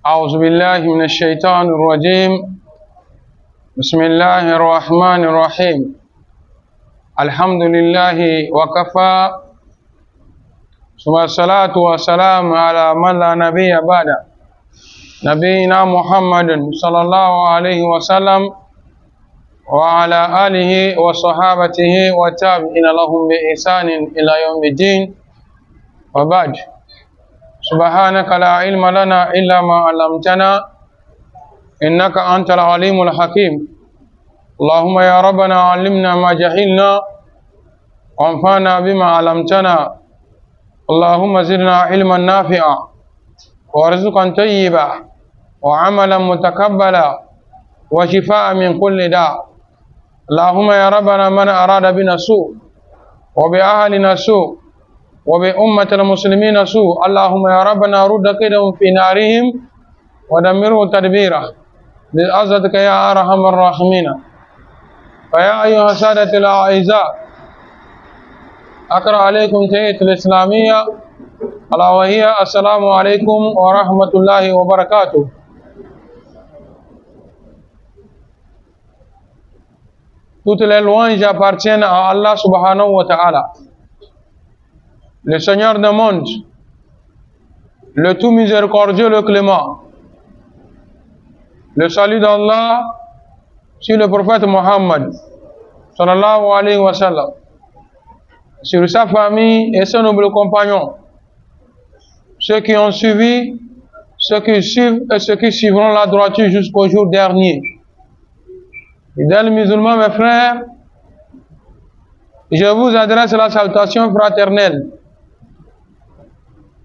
أعوذ بالله من الشيطان الرجيم. بسم الله الرحمن الرحيم. الحمد لله وكفى، ثم الصلاة والسلام على من لا نبي بعد، نبينا محمد صلى الله عليه وسلم وعلى آله وصحابته والتابعين لهم بإحسان إلى يوم الدين، وبعد. سبحانك لا علم لنا إلا ما علمتنا إنك أنت العليم الحكيم. اللهم يا ربنا علمنا ما جهلنا وانفعنا بما علمتنا. اللهم زدنا علما نافعا ورزقا طيبا وعملا متقبلا وشفاء من كل داء. اللهم يا ربنا من أراد بنا سوء وبأهلنا سوء وبأمة المسلمين سوء، اللهم يا ربنا رد كيدهم في نارهم ودمره تدبيرا بعزتك يا أرحم الراحمين. فيا أيها السادة الأعزاء، أقرأ عليكم تحية الإسلامية ألا وهي السلام عليكم ورحمة الله وبركاته. Toutes les louanges appartiennent à Allah subhanahu wa ta'ala, le Seigneur du monde, le tout miséricordieux, le clément. Le salut d'Allah sur le prophète Mohammed sallallahu alayhi wa sallam, sur sa famille et ses nobles compagnons, ceux qui ont suivi, ceux qui suivent et ceux qui suivront la droiture jusqu'au jour dernier. Fidèles musulmans, mes frères, je vous adresse la salutation fraternelle,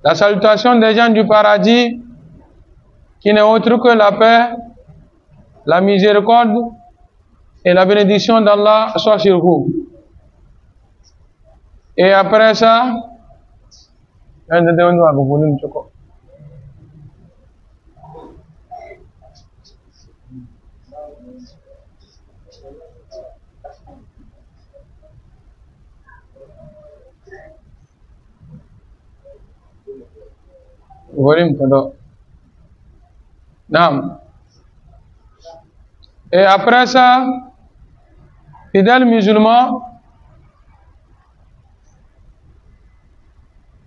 la salutation des gens du paradis, qui n'est autre que la paix, la miséricorde et la bénédiction d'Allah soit sur vous. Et après ça, et après ça, fidèles musulmans,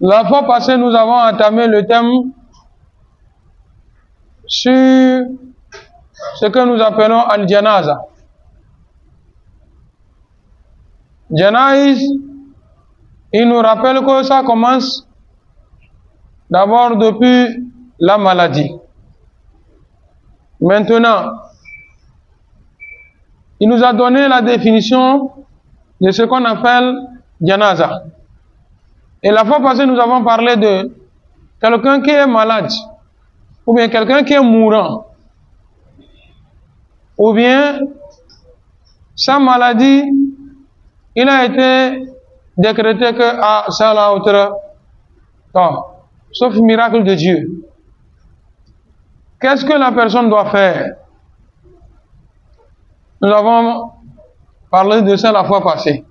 la fois passée nous avons entamé le thème sur ce que nous appelons al-janaza. Janaïs, il nous rappelle que ça commence d'abord depuis la maladie. Maintenant, il nous a donné la définition de ce qu'on appelle janaza. Et la fois passée, nous avons parlé de quelqu'un qui est malade, ou bien quelqu'un qui est mourant, ou bien sa maladie, il a été décrété que ça la autre, sauf miracle de Dieu. Qu'est-ce que la personne doit faire? Nous avons parlé de ça la fois passée.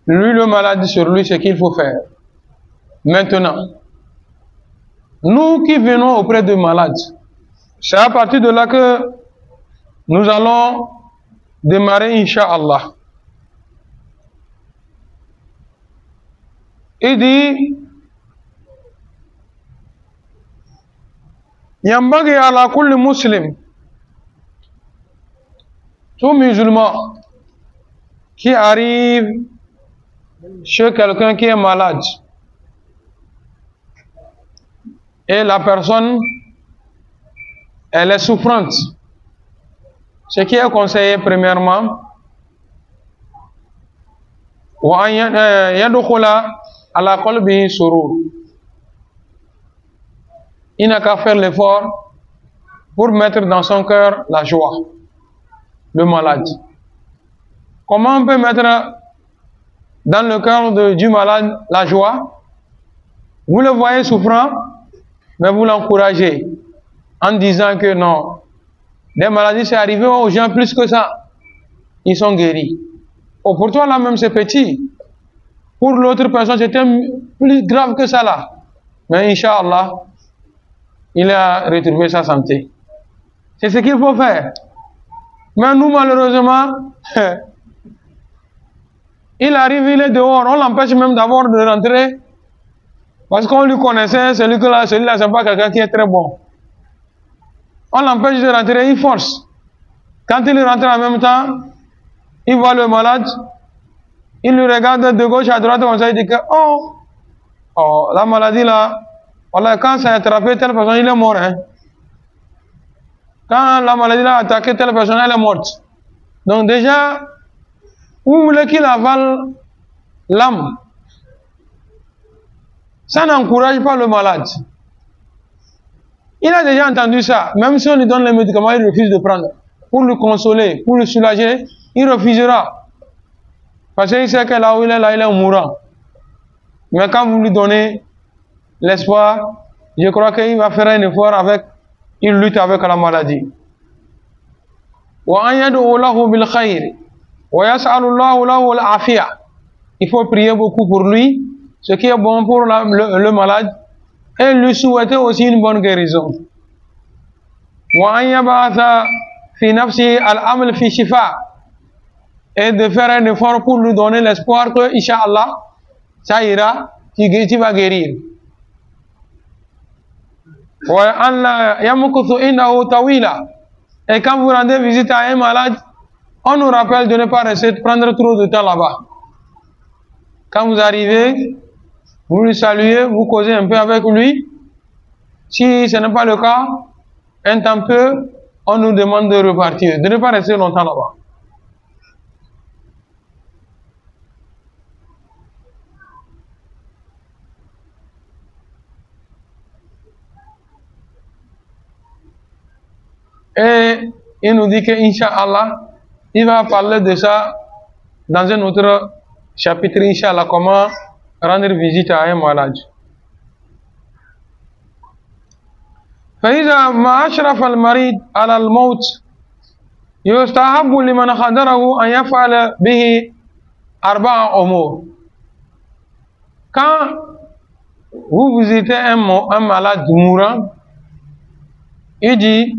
Lui, le malade sur lui, ce qu'il faut faire. Maintenant, nous qui venons auprès de malades, c'est à partir de là que nous allons démarrer, Inch'Allah. Il dit, Yambagi ala kulli muslim, tout musulman qui arrive chez quelqu'un qui est malade et la personne elle est souffrante, ce qui est conseillé premièrement, il n'a qu'à faire l'effort pour mettre dans son cœur la joie, le malade. Comment on peut mettre dans le cœur du malade la joie? Vous le voyez souffrant, mais vous l'encouragez en disant que non, des maladies c'est arrivé aux gens plus que ça, ils sont guéris. Oh, pour toi là même c'est petit, pour l'autre personne c'était plus grave que ça là. Mais Inch'Allah, il a retrouvé sa santé. C'est ce qu'il faut faire. Mais nous, malheureusement, il arrive, il est dehors, on l'empêche même d'abord de rentrer, parce qu'on lui connaissait, celui-là, c'est pas quelqu'un qui est très bon. On l'empêche de rentrer, il force. Quand il rentre en même temps, il voit le malade, il le regarde de gauche à droite, comme ça, il dit que, oh, la maladie là, voilà, quand ça a attrapé telle personne, il est mort. Hein. Quand la maladie a attaqué telle personne, elle est morte. Donc déjà, vous voulez qu'il avale l'âme. Ça n'encourage pas le malade. Il a déjà entendu ça. Même si on lui donne les médicaments, il refuse de prendre. Pour le consoler, pour le soulager, il refusera. Parce qu'il sait que là où il est mourant. Mais quand vous lui donnez l'espoir, je crois qu'il va faire un effort avec, il lutte avec la maladie. Il faut prier beaucoup pour lui, ce qui est bon pour le malade, et lui souhaiter aussi une bonne guérison. Et de faire un effort pour lui donner l'espoir que, Inch'Allah, ça ira, tu vas guérir. Et quand vous rendez visite à un malade, on nous rappelle de ne pas rester prendre trop de temps là-bas. Quand vous arrivez, vous lui saluez, vous causez un peu avec lui. Si ce n'est pas le cas, un temps peu, on nous demande de repartir, de ne pas rester longtemps là-bas. Et il nous dit que, Inch'Allah, il va parler de ça dans un autre chapitre, Inch'Allah, comment rendre visite à un malade. فإذا ما أشرف المريض على الموت يستحب لمن حضره أن يفعل به 4 أمور. Quand vous visitez un malade mourant, il dit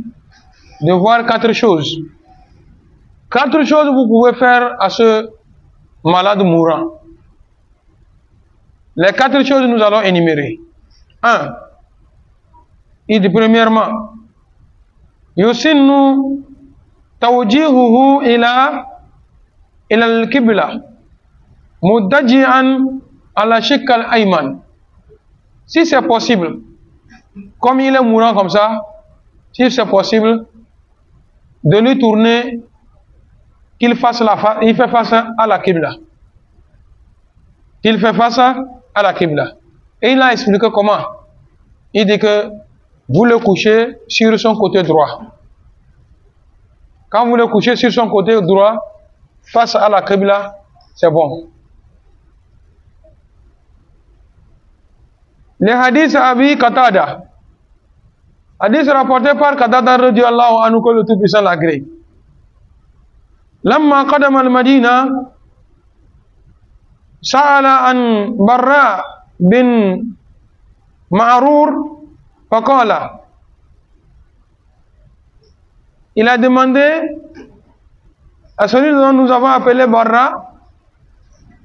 de voir 4 choses. 4 choses vous pouvez faire à ce malade mourant. Les 4 choses nous allons énumérer. 1. Il dit premièrement, yusinnu tawjihuhu ila al-qibla mudaji'an ala shikk al-ayman. Si c'est possible, comme il est mourant comme ça, si c'est possible, de lui tourner, qu'il fasse il fait face à la qibla. Il fait face à la qibla. Et il a expliqué comment. Il dit que vous le couchez sur son côté droit. Quand vous le couchez sur son côté droit, face à la qibla, c'est bon. Le hadith Abi Qatada. Hadith rapporté par Qatada radiyallahu anhu que le Tout-Puissant l'agrée. Lamma qadama al-Madina, sa'ala an Barra bin Ma'rur. Il a demandé à celui dont nous avons appelé Barra,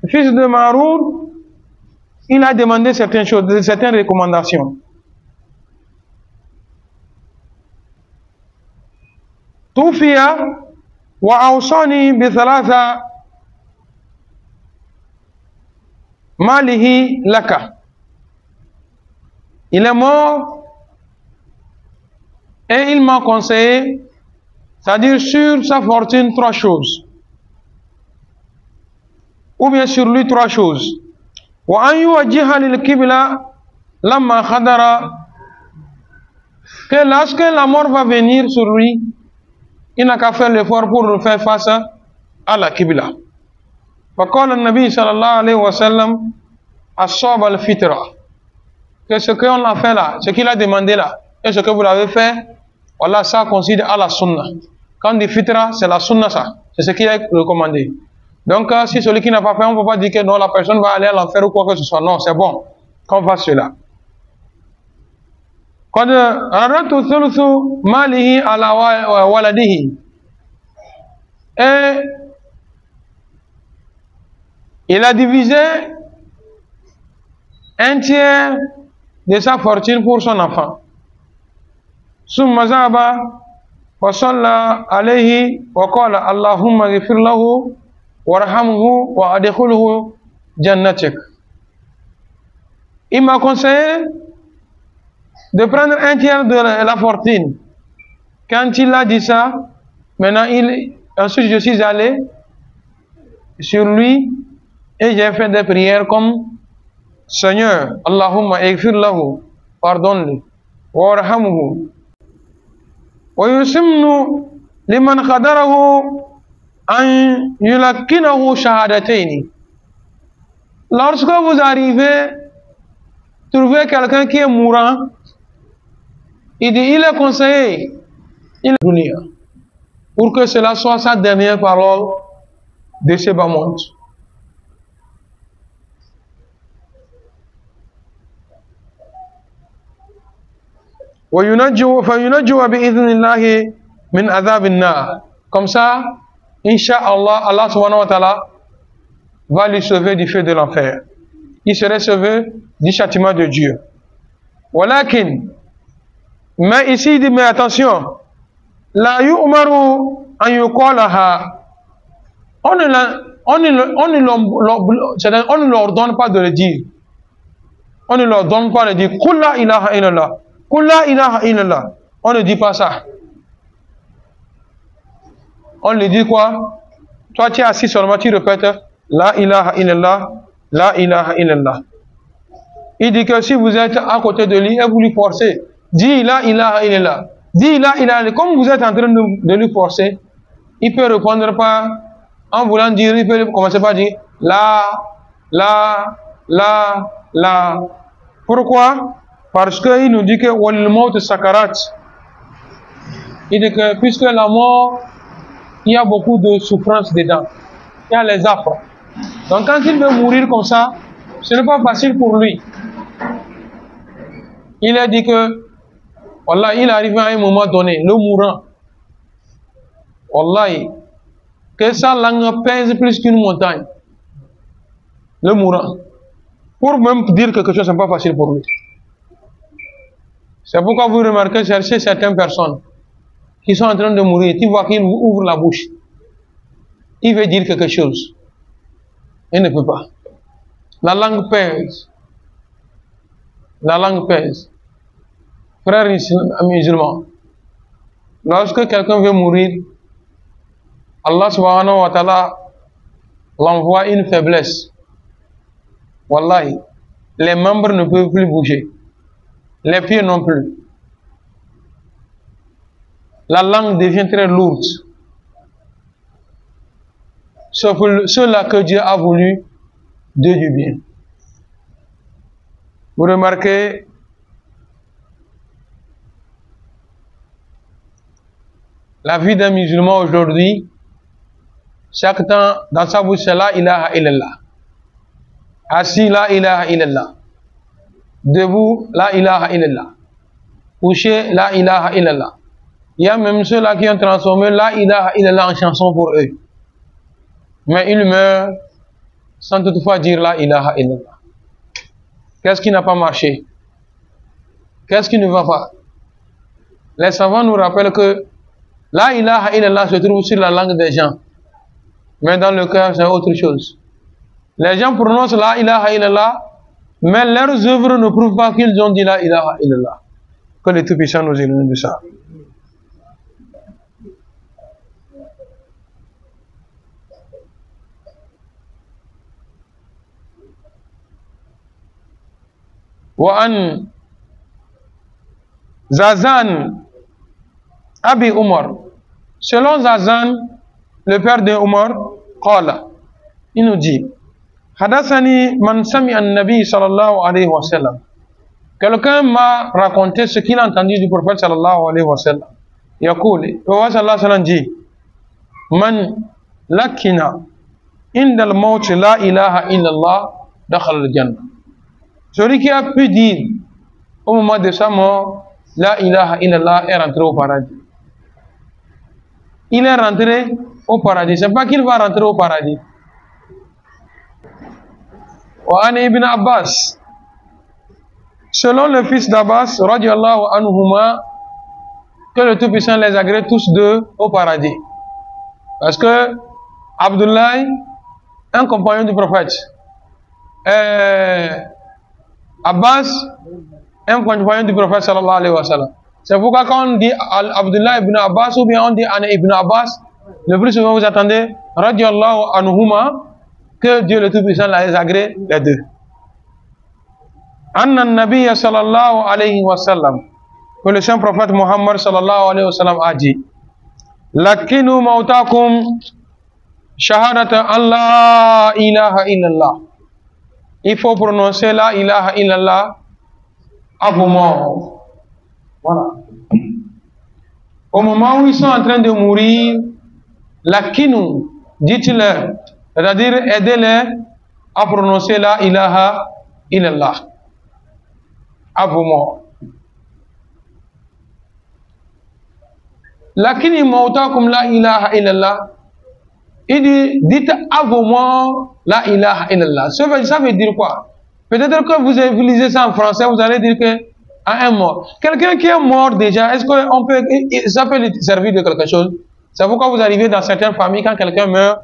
fils de Marour, il a demandé certaines choses, certaines recommandations. Tufiya wa awsani bi thalatha malihi laka. Il est mort. Et il m'a conseillé, c'est-à-dire sur sa fortune, 3 choses. Ou bien sur lui 3 choses. Que lorsque la mort va venir sur lui, il n'a qu'à faire l'effort pour faire face à la Qibla. فقال النبي صلى الله عليه وسلم أصاب الفطرة. Que ce qu'on a fait là, ce qu'il a demandé là, et ce que vous l'avez fait, voilà, ça considère à la sunna. Quand on dit fitra, c'est la sunna ça. C'est ce qui est recommandé. Donc, si celui qui n'a pas fait, on ne peut pas dire que non, la personne va aller à l'enfer ou quoi que ce soit. Non, c'est bon qu'on fasse cela. قد أردت ثلث ماله على ولده. Et il a divisé un tiers de sa fortune pour son enfant. ثم ذهب وصلى عليه وقال اللهم اغفر له وارحمه وادخله جنتك. Il m'a conseillé de prendre un tiers de la fortune. Quand il a dit ça, maintenant ensuite je suis allé sur lui et j'ai fait des prières comme Seigneur, Allahumma ighfir lahu, pardonne-le, warhamhu, wa yusimnu liman qadarahu an yulakkinahu shahadataini. Lorsque vous arrivez trouver quelqu'un qui est mourant, il dit, il est conseillé, il est dunya, pour que cela soit sa dernière parole de ce bas monde. فَيُنَجُّوَ بِإِذْنِ اللَّهِ مِنْ عَذَابِ النَّارِ. Comme ça, Inch'Allah, Allah subhanahu wa ta'ala va lui sauver du feu de l'enfer. Il serait sauvé du châtiment de Dieu. Walakin, mais ici il dit, mais attention, la yu'maru an yuqalaha. On ne leur donne pas de le dire. On ne leur donne pas de dire Qul la ilaha illallah. Qul la ilaha illallah. On ne dit pas ça. On lui dit quoi? Toi tu es assis seulement, tu répètes la ilaha illallah, la ilaha illallah. Il dit que si vous êtes à côté de lui et vous lui forcez, dis la ilaha illallah, dis la ilaha illallah. Comme vous êtes en train de lui forcer, il peut répondre par, en voulant dire, il peut commencer par dire la. Pourquoi? Parce qu'il nous dit que wal maut sakarat. Il dit que puisque la mort, il y a beaucoup de souffrance dedans. Il y a les affres. Donc quand il veut mourir comme ça, ce n'est pas facile pour lui. Il a dit que, wallah, il arrive à un moment donné, le mourant, wallah, que sa langue pèse plus qu'une montagne. Le mourant. Pour même dire quelque chose, ce n'est pas facile pour lui. C'est pourquoi vous remarquez, cherchez certaines personnes qui sont en train de mourir, tu vois qu'il ouvre la bouche. Il veut dire quelque chose. Il ne peut pas. La langue pèse. La langue pèse. Frères musulmans, lorsque quelqu'un veut mourir, Allah subhanahu wa ta'ala l'envoie une faiblesse. Wallahi, les membres ne peuvent plus bouger. Les pieds non plus. La langue devient très lourde. Sauf ceux-là que Dieu a voulu de du bien. Vous remarquez, la vie d'un musulman aujourd'hui, chaque temps, dans sa bouche, c'est la ilaha illallah. Assis, la ilaha illallah. Debout, la ilaha illallah. Couché, la ilaha illallah. Il y a même ceux-là qui ont transformé la ilaha illallah en chanson pour eux. Mais ils meurent sans toutefois dire la ilaha illallah. Qu'est-ce qui n'a pas marché? Qu'est-ce qui ne va pas? Les savants nous rappellent que la ilaha illallah se trouve sur la langue des gens. Mais dans le cœur, c'est autre chose. Les gens prononcent la ilaha illallah, mais leurs œuvres ne prouvent pas qu'ils ont dit la ilaha illallah. Que les Tout-Puissants nous illumine de ça. وعن Zazan Abi Umar. Selon Zazan, le père de Umar, قال, il nous dit, Hadassani man sami an-nabi sallallahu alayhi wa sallam. Quelqu'un m'a raconté ce qu'il a entendu du prophète sallallahu alayhi wa sallam. Yaqul, le prophète sallallahu alayhi wa sallam dit, Man lakina indal maut la ilaha illallah dakhal al-jannah. Celui qui a pu dire au moment de sa mort la ilaha illallah est rentré au paradis. Il est rentré au paradis. C'est pas qu'il va rentrer au paradis. Wa ibn Abbas. Selon le fils d'Abbas, radiallahu anhuma, que le Tout-Puissant les agrée tous deux au paradis. Parce que Abdullah, un compagnon du prophète, Abbas, un compagnon du prophète sallallahu alayhi wa sallam. C'est pourquoi quand on dit Abdullah ibn Abbas ou bien on dit Ana ibn Abbas, le plus souvent vous attendez radiallahu anhuma, que Dieu le Tout-Puissant les agrée les deux. Anna Nabiya sallallahu alayhi wa sallam, que le saint prophète Muhammad sallallahu alayhi wa sallam a dit, Lakinu mautakum shahadata Allah ilaha illallah. Il faut prononcer la ilaha illallah à vos morts. Voilà. Au moment où ils sont en train de mourir, Lakinu, dites-leur, c'est-à-dire aidez-les à prononcer la ilaha illallah à vos morts. Lakini mautakum la ilaha illallah. Il dit, dites à vos morts la ilaha illallah. Ça veut dire quoi? Peut-être que vous utilisez ça en français, vous allez dire que à un mort. Quelqu'un qui est mort déjà, est-ce qu'on peut, ça peut servir de quelque chose? C'est pourquoi vous arrivez dans certaines familles, quand quelqu'un meurt,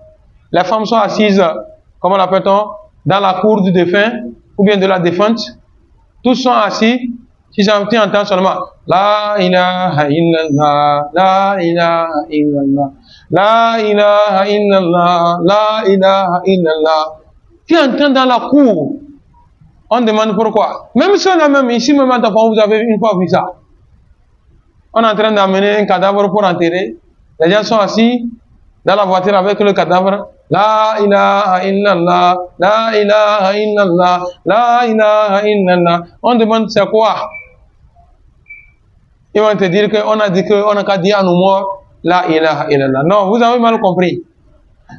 les femmes sont assises, comment l'appelle-t-on, dans la cour du défunt, ou bien de la défunte. Tous sont assis. Si tu entends seulement La ilaha illallah, la ilaha illallah, la ilaha illallah, la ilaha illallah. Tu entends dans la cour. On demande pourquoi. Même si on a même ici, même enfant, vous avez une fois vu ça. On est en train d'amener un cadavre pour enterrer. Les gens sont assis dans la voiture avec le cadavre. La ilaha illallah, la ilaha illallah, la ilaha illallah. On demande c'est quoi? Ils vont te dire qu'on a dit qu'on n'a qu'à dire à nos morts la ilaha illallah. Non, vous avez mal compris.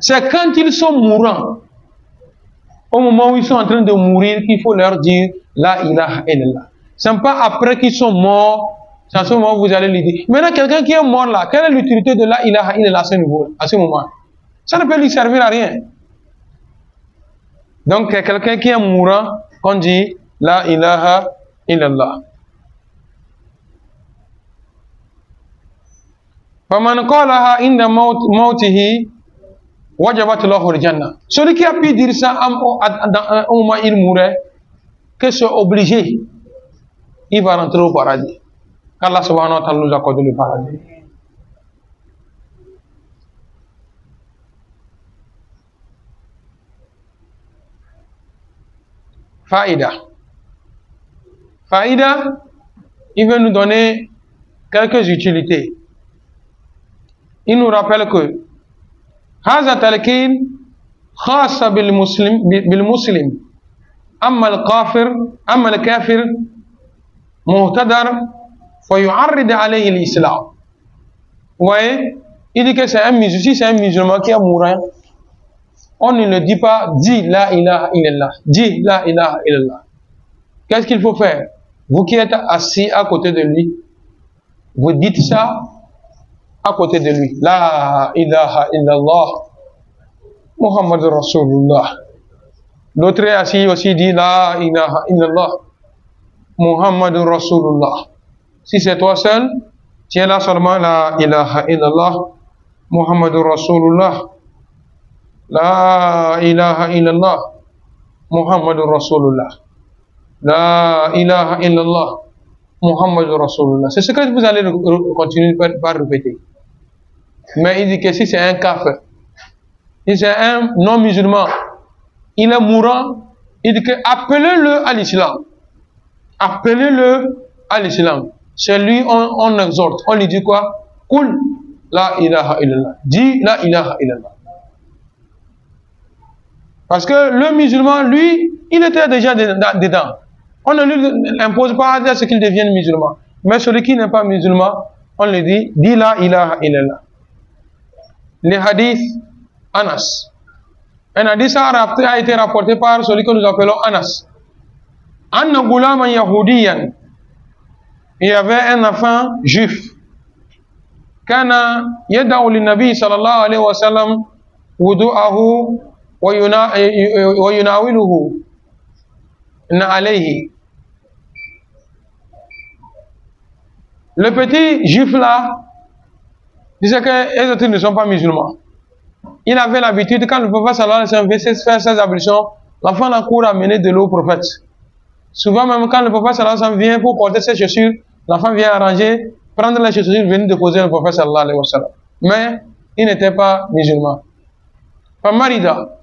C'est quand ils sont mourants, au moment où ils sont en train de mourir, qu'il faut leur dire la ilaha illallah. Ce n'est pas après qu'ils sont morts, c'est à ce moment où vous allez lui dire. Maintenant, quelqu'un qui est mort là, quelle est l'utilité de la ilaha illallah à ce moment? Ça ne peut lui servir à rien. Donc, quelqu'un qui est mourant, qu'on dit la ilaha illallah. فَمَنْ قَالَهَا عِنْدَ مَوْتِهِ وَجَبَتْ لَهُ الْجَنَّةُ. Celui qui a pu dire ça au moment où il mourait, que c'est obligé, il va rentrer au paradis. Allah subhanahu wa ta'ala nous accorde le paradis. Faïda. Faïda, il veut nous donner quelques utilités. Il nous rappelle que هذا تلقين خاص بالمسلم أما الكافر مهتدر فيعرض عليه الإسلام. Vous voyez, il dit que c'est un musulman, si c'est un musulman qui est mourant, on ne le dit pas, dis la ilaha illallah, dis la ilaha illallah. Qu'est-ce qu'il faut faire? Vous qui êtes assis à côté de lui, vous dites ça à côté de lui. La ilaha illallah, Muhammad Rasulullah. L'autre est assis aussi, dit la ilaha illallah, Muhammad Rasulullah. Si c'est toi seul, tu es là seulement la ilaha illallah, Muhammad Rasulullah. La ilaha illallah, Muhammad Rasulullah. La ilaha illallah, Muhammad Rasulullah. C'est ce que vous allez continuer par répéter. Mais il dit que si c'est un kafir, si c'est un non-musulman, il est mourant, il dit que appelez-le à l'islam. Appelez-le à l'islam. C'est lui, on exhorte. On lui dit quoi? Kul la ilaha illallah. Dis la ilaha illallah. Parce que le musulman, lui, il était déjà dedans. On ne lui impose pas à ce qu'il devienne musulman. Mais celui qui n'est pas musulman, on lui dit, dis la ilaha illallah. Les hadiths Anas. Un hadith a été rapporté par celui que nous appelons Anas. Anna gulaman yahudiyan il y avait un enfant juif. كان يدعو للنبي صلى الله عليه وسلم وضوءه ويناوله عليه. Le petit juif là disait que les autres ne sont pas musulmans. Il avait l'habitude, quand le prophète sallallahu alayhi wa sallam veut faire ses ablutions, l'enfant la court à amener de l'eau au prophète. Souvent même quand le prophète sallallahu alayhi wa sallam vient pour porter ses chaussures, l'enfant vient arranger, prendre les chaussures, venir déposer le prophète sallallahu alayhi wa sallam. Mais il n'était pas musulman. Famarida,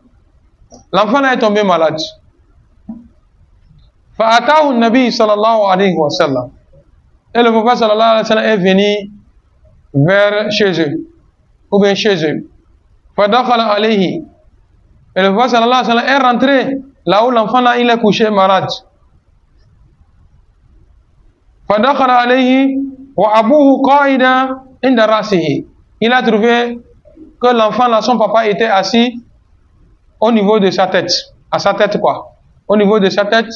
l'enfant est tombé malade. Fa'atahu nabi sallallahu alayhi wa sallam. Et le prophète sallallahu alayhi wa sallam est venu vers chez eux, ou bien chez eux. Fadakhala alayhi. Et le prophète sallallahu alayhi wa sallam est rentré là où l'enfant là il est couché malade. Fadakhala alayhi wa abuhu qaida inda rasihi. Il a trouvé que l'enfant là, son papa était assis au niveau de sa tête. À sa tête quoi. Au niveau de sa tête,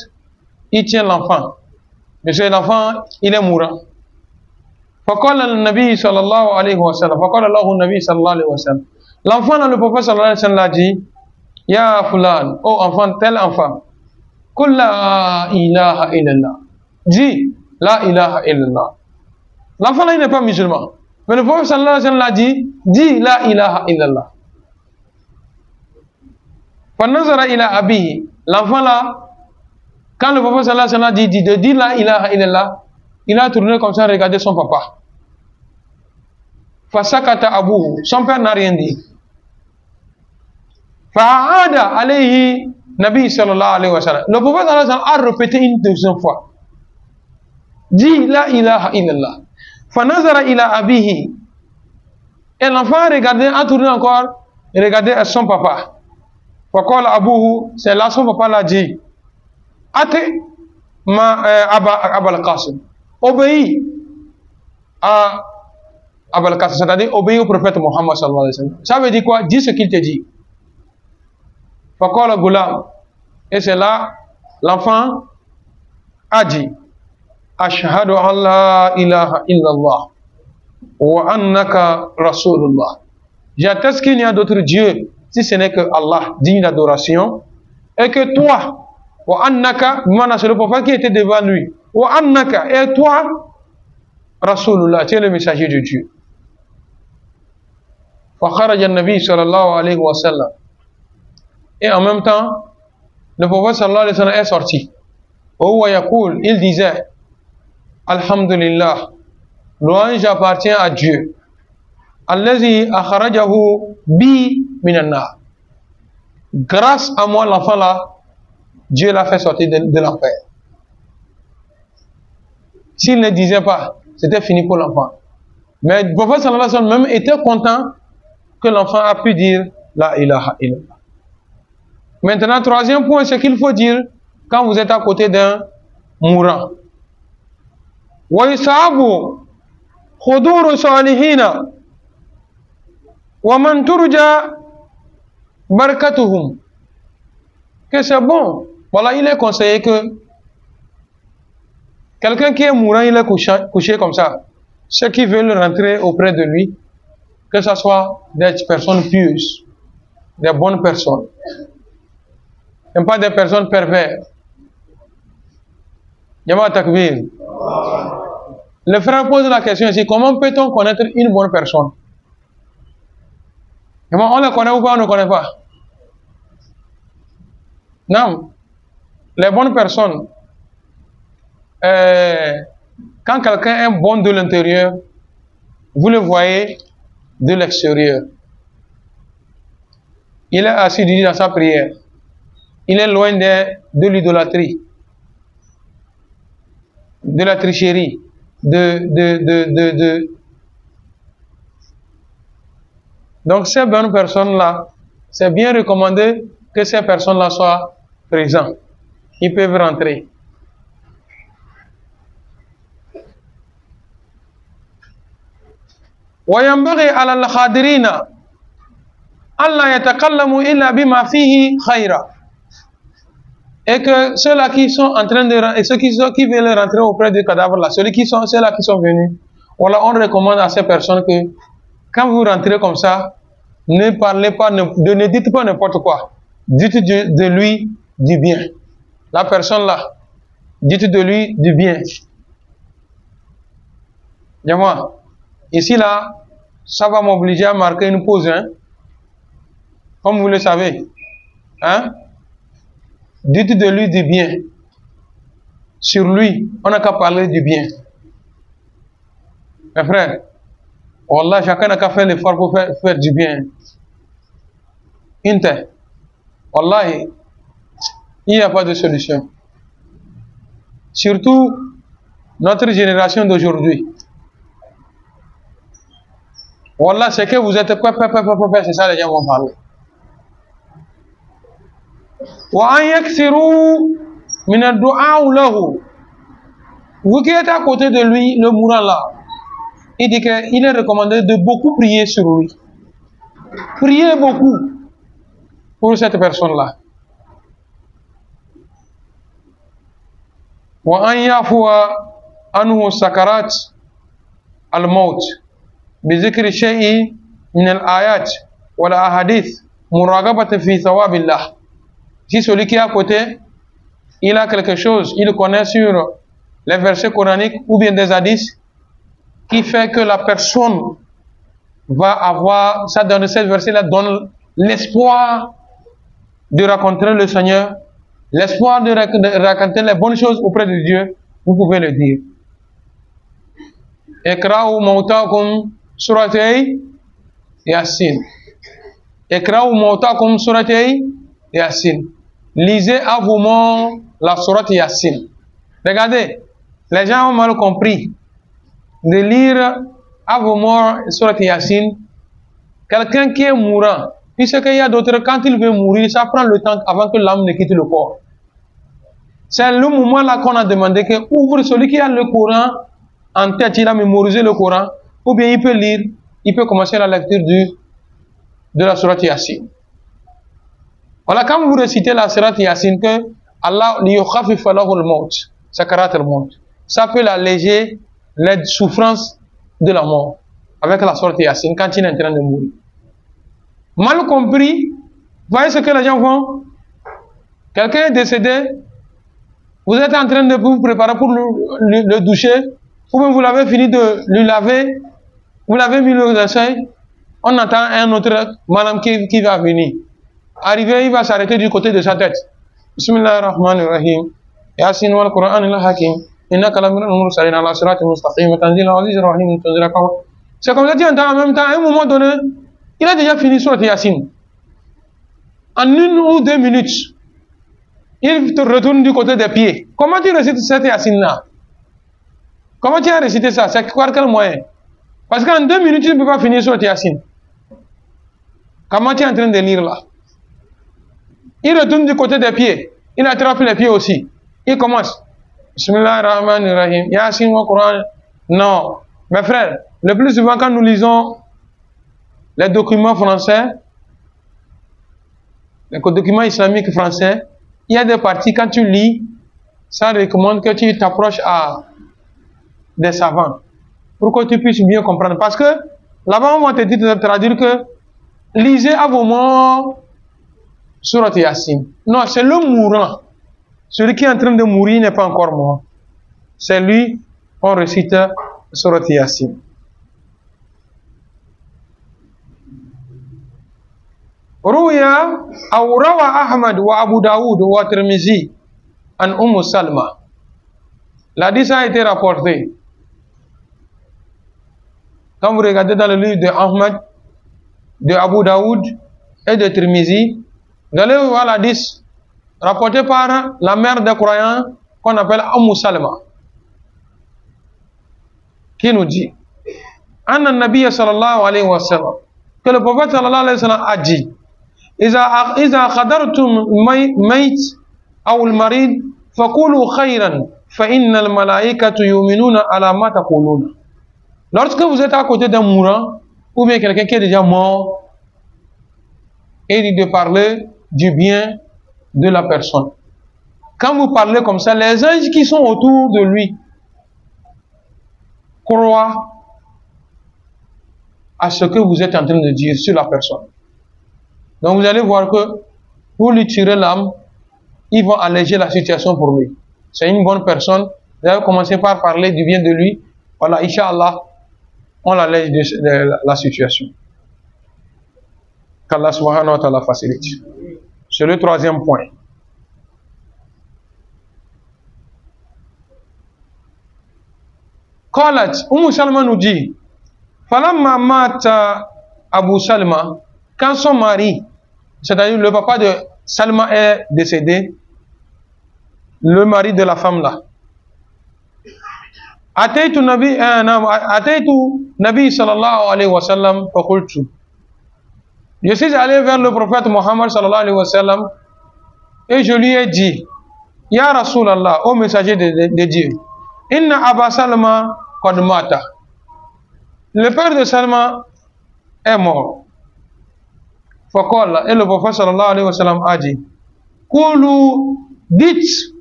il tient l'enfant. Mais l'enfant, il est mourant. فقال النبي صلى الله عليه وسلم فقال له النبي صلى الله عليه وسلم. L'enfant dans le prophète sallallahu alayhi wa sallam l'a dit, Ya fulan, oh enfant, tel enfant, Qul la ilaha illallah. Dis la ilaha illallah. L'enfant là il n'est pas musulman. Mais le prophète sallallahu alayhi wa sallam l'a dit, dis la ilaha illallah. Fanazara ila abihi. L'enfant là, quand le prophète sallallahu alayhi wa sallam dit de dire la ilaha illallah, il a tourné comme ça, regardé son papa. Fasakata abuhu. Son père n'a rien dit. Fa'ada alayhi Nabi sallallahu alayhi wa sallam. Le prophète sallallahu alayhi wa sallam a répété une deuxième fois. Dis la ilaha illallah. Fanazara ila abihi. Et l'enfant a regardé, a tourné encore, et regardé à son papa. Faqala abuhu. C'est là son papa l'a dit. Ate ma Abul Qasim. Obéis à Abul Qasim, c'est-à-dire obéis au prophète Mohammed sallallahu alayhi wa sallam. Ça veut dire quoi? Dis ce qu'il te dit. Faqala Ghulam. Et c'est là, l'enfant a dit, Ashhadu an la ilaha illallah wa annaka rasulullah. J'atteste qu'il n'y a d'autre Dieu, si ce n'est que Allah, digne d'adoration, et que toi, wa annaka, c'est le prophète qui était devant lui, wa annaka, et toi, rasulullah, tu es le messager de Dieu. Fa kharaja an-nabi sallallahu alayhi wa sallam. Et en même temps, le prophète sallallahu alayhi wa sallam est sorti. Il disait, Alhamdulillah, louange appartient à Dieu. Allazi akhrajahu bi minan nar. Grâce à moi, l'enfant là, Dieu l'a fait sortir de l'enfer. S'il ne disait pas, c'était fini pour l'enfant. Mais le prophète sallallahu alayhi wa sallam même était content que l'enfant a pu dire la ilaha illallah. Maintenant, troisième point, c'est qu'il faut dire quand vous êtes à côté d'un mourant. Wa yusabu khuduru salihina wa man turja barakatuhum. Que c'est bon. Voilà, il est conseillé que quelqu'un qui est mourant, il est couché comme ça. Ceux qui veulent rentrer auprès de lui, que ce soit des personnes pieuses, des bonnes personnes, et pas des personnes perverses. Yama Takbir. Le frère pose la question ici, comment peut-on connaître une bonne personne? On le connaît ou pas, on ne le connaît pas? Non. Les bonnes personnes, quand quelqu'un est bon de l'intérieur, vous le voyez de l'extérieur. Il est assidu dans sa prière. Il est loin de l'idolâtrie, de la tricherie, Donc ces bonnes personnes-là, c'est bien recommandé que ces personnes-là soient présentes. Ils peuvent rentrer. وينبغي على الخادرين ألا يتكلموا إلا بما فيه خيرا. et que ceux-là qui sont en train de, et ceux qui veulent rentrer auprès du cadavre là, ceux-là qui sont venus, voilà, on recommande à ces personnes que quand vous rentrez comme ça, ne parlez pas, ne dites pas n'importe quoi. Dites de lui du bien. La personne là, dites de lui du bien. Dis-moi, ici là, ça va m'obliger à marquer une pause, hein? Comme vous le savez. Hein? Dites de lui du bien. Sur lui, on n'a qu'à parler du bien. Mes frères, wallah, chacun n'a qu'à faire l'effort pour faire du bien. Inte. Wallah, il n'y a pas de solution. Surtout notre génération d'aujourd'hui. Wallah, c'est que vous êtes c'est ça les gens vont parler. Vous qui êtes à côté de lui, le mourant là, il dit qu'il est recommandé de beaucoup prier sur lui. Priez beaucoup pour cette personne-là. بذكر شيء من الآيات والأحاديث مراقبة في ثواب الله. Si celui qui est à côté, il a quelque chose, il connaît sur les versets coraniques ou bien des hadiths qui fait que la personne va avoir, ça dans ces versets-là donne l'espoir de rencontrer le Seigneur, l'espoir de raconter les bonnes choses auprès de Dieu, vous pouvez le dire. Ikra'u mawtakum suratay Yasin. Ikra'u mawtakum suratay Yasin. Lisez à vos morts la sourate Yasin. Regardez, les gens ont mal compris de lire à vos morts sourate Yasin. Quelqu'un qui est mourant, puisque il y a d'autres, quand il veut mourir, ça prend le temps avant que l'âme ne quitte le corps. C'est le moment là qu'on a demandé que ouvre celui qui a le Coran en tête, il a mémorisé le Coran, ou bien il peut lire, il peut commencer la lecture de la sourate Yasin. Voilà, quand vous récitez la sourate Yasin, que Allah liyukhafif lahu al-maut, sakarat al-maut, ça peut alléger les souffrances de la mort avec la sourate Yasin quand il est en train de mourir. Mal compris, voyez ce que les gens font. Quelqu'un est décédé, vous êtes en train de vous préparer pour le doucher, ou bien vous l'avez fini de lui laver, vous l'avez mis le seuil, on attend un autre madame qui va venir. Arrivé, il va s'arrêter du côté de sa tête. Bismillahirrahmanirrahim. Yasin wal Qur'an al-Hakim. Innaka laminal mursalin ala siratin mustaqim. Tanzil al-Aziz ar-Rahim. C'est comme ça, tu entends en même temps, à un moment donné, il a déjà fini sur Yasin. En 1 ou 2 minutes, il te retourne du côté des pieds. Comment tu récites cette Yasin-là? Comment tu as récité ça? C'est par quel moyen? Parce qu'en 2 minutes, tu ne peux pas finir sur Yasin. Comment tu es en train de lire là? Il retourne du côté des pieds. Il attrape les pieds aussi. Il commence. Bismillahirrahmanirrahim. Yasin wa Qur'an. Non. Mes frères, le plus souvent quand nous lisons les documents français, les documents islamiques français, il y a des parties, quand tu lis, ça recommande que tu t'approches à des savants pour que tu puisses bien comprendre. Parce que là-bas, on va te dire de traduire que lisez à vos morts Surat Yasin. Non, c'est le mourant. Celui qui est en train de mourir n'est pas encore mort. C'est lui, on récite Surat Yasin. Ruya ou Rawa Ahmad wa Abu Daoud wa Tirmizi an Salma. L'hadith a été rapporté. Quand vous regardez dans le livre de Ahmad, de Abu Daoud et de Tirmizi, vous allez voir l'hadith rapporté par la mère des croyants qu'on appelle Salma, qui nous dit Anna Nabiya sallallahu alayhi wa sallam, que le prophète sallallahu alayhi wa sallam a dit Iza khadartum mayt ou al-marid faqulu khayran fa inna al-malaikatu yuminuna ala ma taquluna. Lorsque vous êtes à côté d'un mourant ou bien quelqu'un qui est déjà mort, il dit de parler du bien de la personne. quand vous parlez comme ça, les anges qui sont autour de lui croient à ce que vous êtes en train de dire sur la personne. Donc vous allez voir que pour lui tirer l'âme, ils vont alléger la situation pour lui. C'est une bonne personne. Vous allez commencer par parler du bien de lui. Voilà, Inch'Allah, on allège de la situation. Qu'Allah subhanahu wa ta'ala facilite. C'est le troisième point. Qalat, Salma nous dit, Falamma mata Abu Salma, quand son mari, c'est-à-dire le papa de Salma est décédé, le mari de la femme là, Ataytu Nabi sallallahu alayhi wa sallam faqultu. Je suis allé vers le prophète Mohammed sallallahu alayhi wa sallam et je lui ai dit, Ya Rasulallah, ô messager de Dieu, Inna Aba Salma qad mata. Le père de Salma est mort. Faqala, et le prophète sallallahu alayhi wa sallam a dit, Qulu, dites,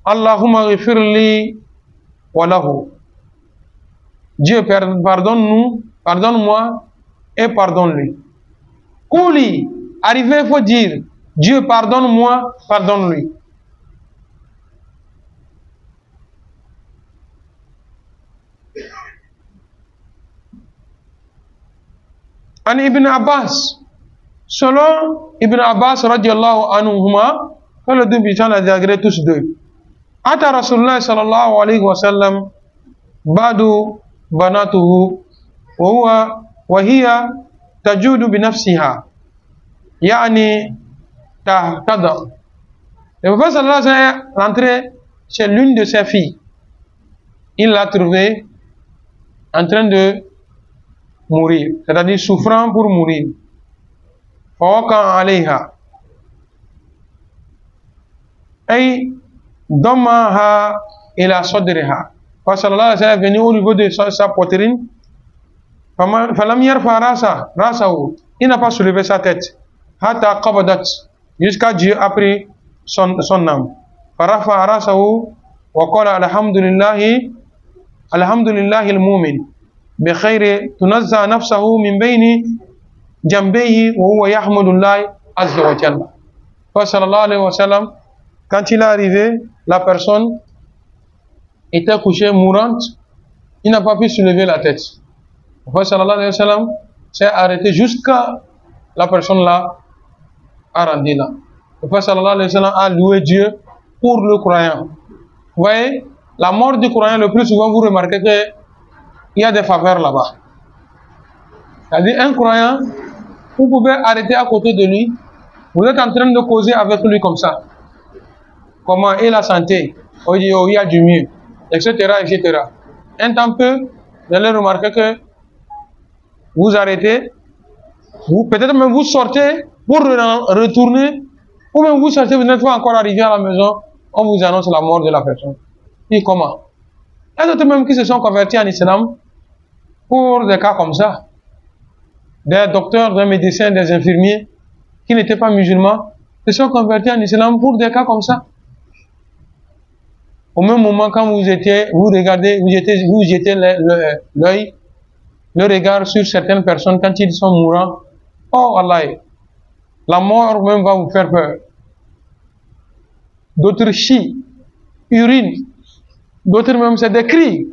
Allahumma ghifirli wa lahu. Dieu pardonne-nous, pardonne-moi et pardonne-lui. Quli, arrivé, il faut dire, Dieu pardonne-moi, pardonne-lui. An Ibn Abbas, selon Ibn Abbas radiallahu anhuma, que les deux puissants les agrée tous deux. Ata Rasulullah sallallahu alayhi wa sallam badu banatuhu wa hiya tajudu bi nafsiha yani tahtada. Le prophète sallallahu alayhi wa sallam est rentré chez l'une de ses filles. Il l'a trouvée en train de mourir, c'est-à-dire souffrant pour mourir. Fawaqa alayha ay damaha ila sadriha. Sallallahu alayhi wa sallam est venu au niveau de sa poitrine. Falam yarfa rasahu, il n'a pas soulevé sa tête. Hatta qabadat, jusqu'à Dieu a pris son âme. Farafa rasahu wa qala alhamdulillahi al-mu'min bi khayri tunazza nafsahu min bayni jambayhi wa huwa yahmadullahi azza wa jalla. Sallallahu alayhi wa sallam, quand il est arrivé, la personne était couchée mourante, il n'a pas pu soulever la tête. Le prophète sallallahu alayhi wa sallam s'est arrêté jusqu'à la personne là a rendu là. Le prophète sallallahu alayhi wa sallam a loué Dieu pour le croyant. Vous voyez, la mort du croyant, le plus souvent vous remarquez qu'il y a des faveurs là-bas. C'est-à-dire un croyant, vous pouvez arrêter à côté de lui, vous êtes en train de causer avec lui comme ça. Comment est la santé? Oh, il y a du mieux, etc., etc. Un temps peu, vous allez remarquer que vous arrêtez, peut-être même vous sortez pour retourner, ou même vous sortez, vous n'êtes pas encore arrivé à la maison, on vous annonce la mort de la personne. Et comment? Il y a d'autres même qui se sont convertis en islam pour des cas comme ça. Des docteurs, des médecins, des infirmiers qui n'étaient pas musulmans se sont convertis en islam pour des cas comme ça. Au même moment, quand vous regardez, vous jetez l'œil, le regard sur certaines personnes quand ils sont mourants. Oh Allah, la mort même va vous faire peur. D'autres chient, urinent, d'autres même c'est des cris,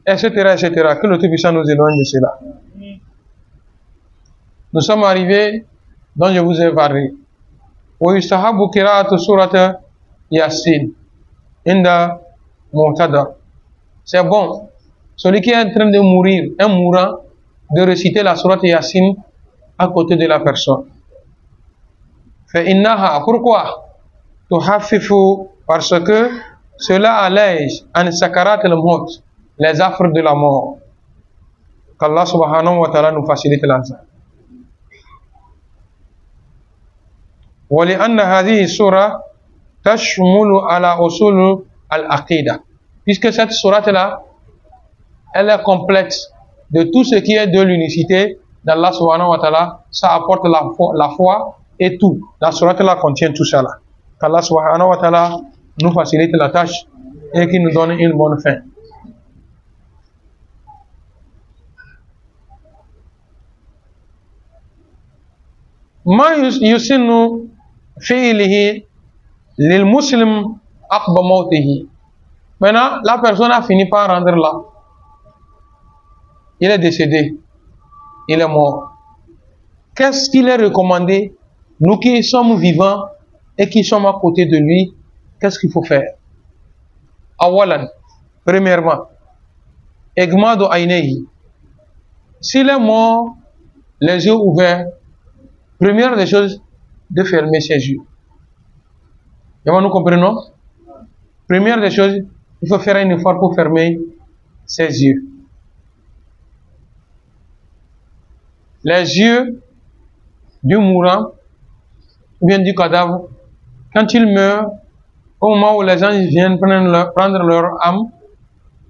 etc., etc. Que le Tout-Puissant nous éloigne de cela. Nous sommes arrivés, dont je vous ai parlé. ويستحب قراءة سورة ياسين عند معتدر. C'est bon, celui qui est en train de mourir, un mourant, de réciter la sourate Yasin à côté de la personne. فإنها, pourquoi? تخفف, parce que cela allège an sakarat al-maut, les affres de la mort. Qu'Allah subhanahu wa ta'ala nous facilite la vie. ولأن هذه السورة تشمل على أصول العقيدة, puisque cette sourate là elle est complète de tout ce qui est de l'unicité d'Allah subhanahu wa ta'ala, ça apporte la foi et tout. La sourate là contient tout ça là. Qu'Allah subhanahu wa ta'ala nous facilite la tâche et qui nous donne une bonne fin. ما يسن فعله للمسلم عقب موته. Maintenant, la personne a fini par rendre là. Il est décédé. Il est mort. Qu'est-ce qu'il est recommandé? Nous qui sommes vivants et qui sommes à côté de lui, qu'est-ce qu'il faut faire? Awalan, premièrement, Egmado Ainehi. S'il est mort, les yeux ouverts, première des choses, de fermer ses yeux. Et nous comprenons? Première des choses, il faut faire un effort pour fermer ses yeux. Les yeux du mourant, ou bien du cadavre, quand il meurt, au moment où les anges viennent prendre leur âme,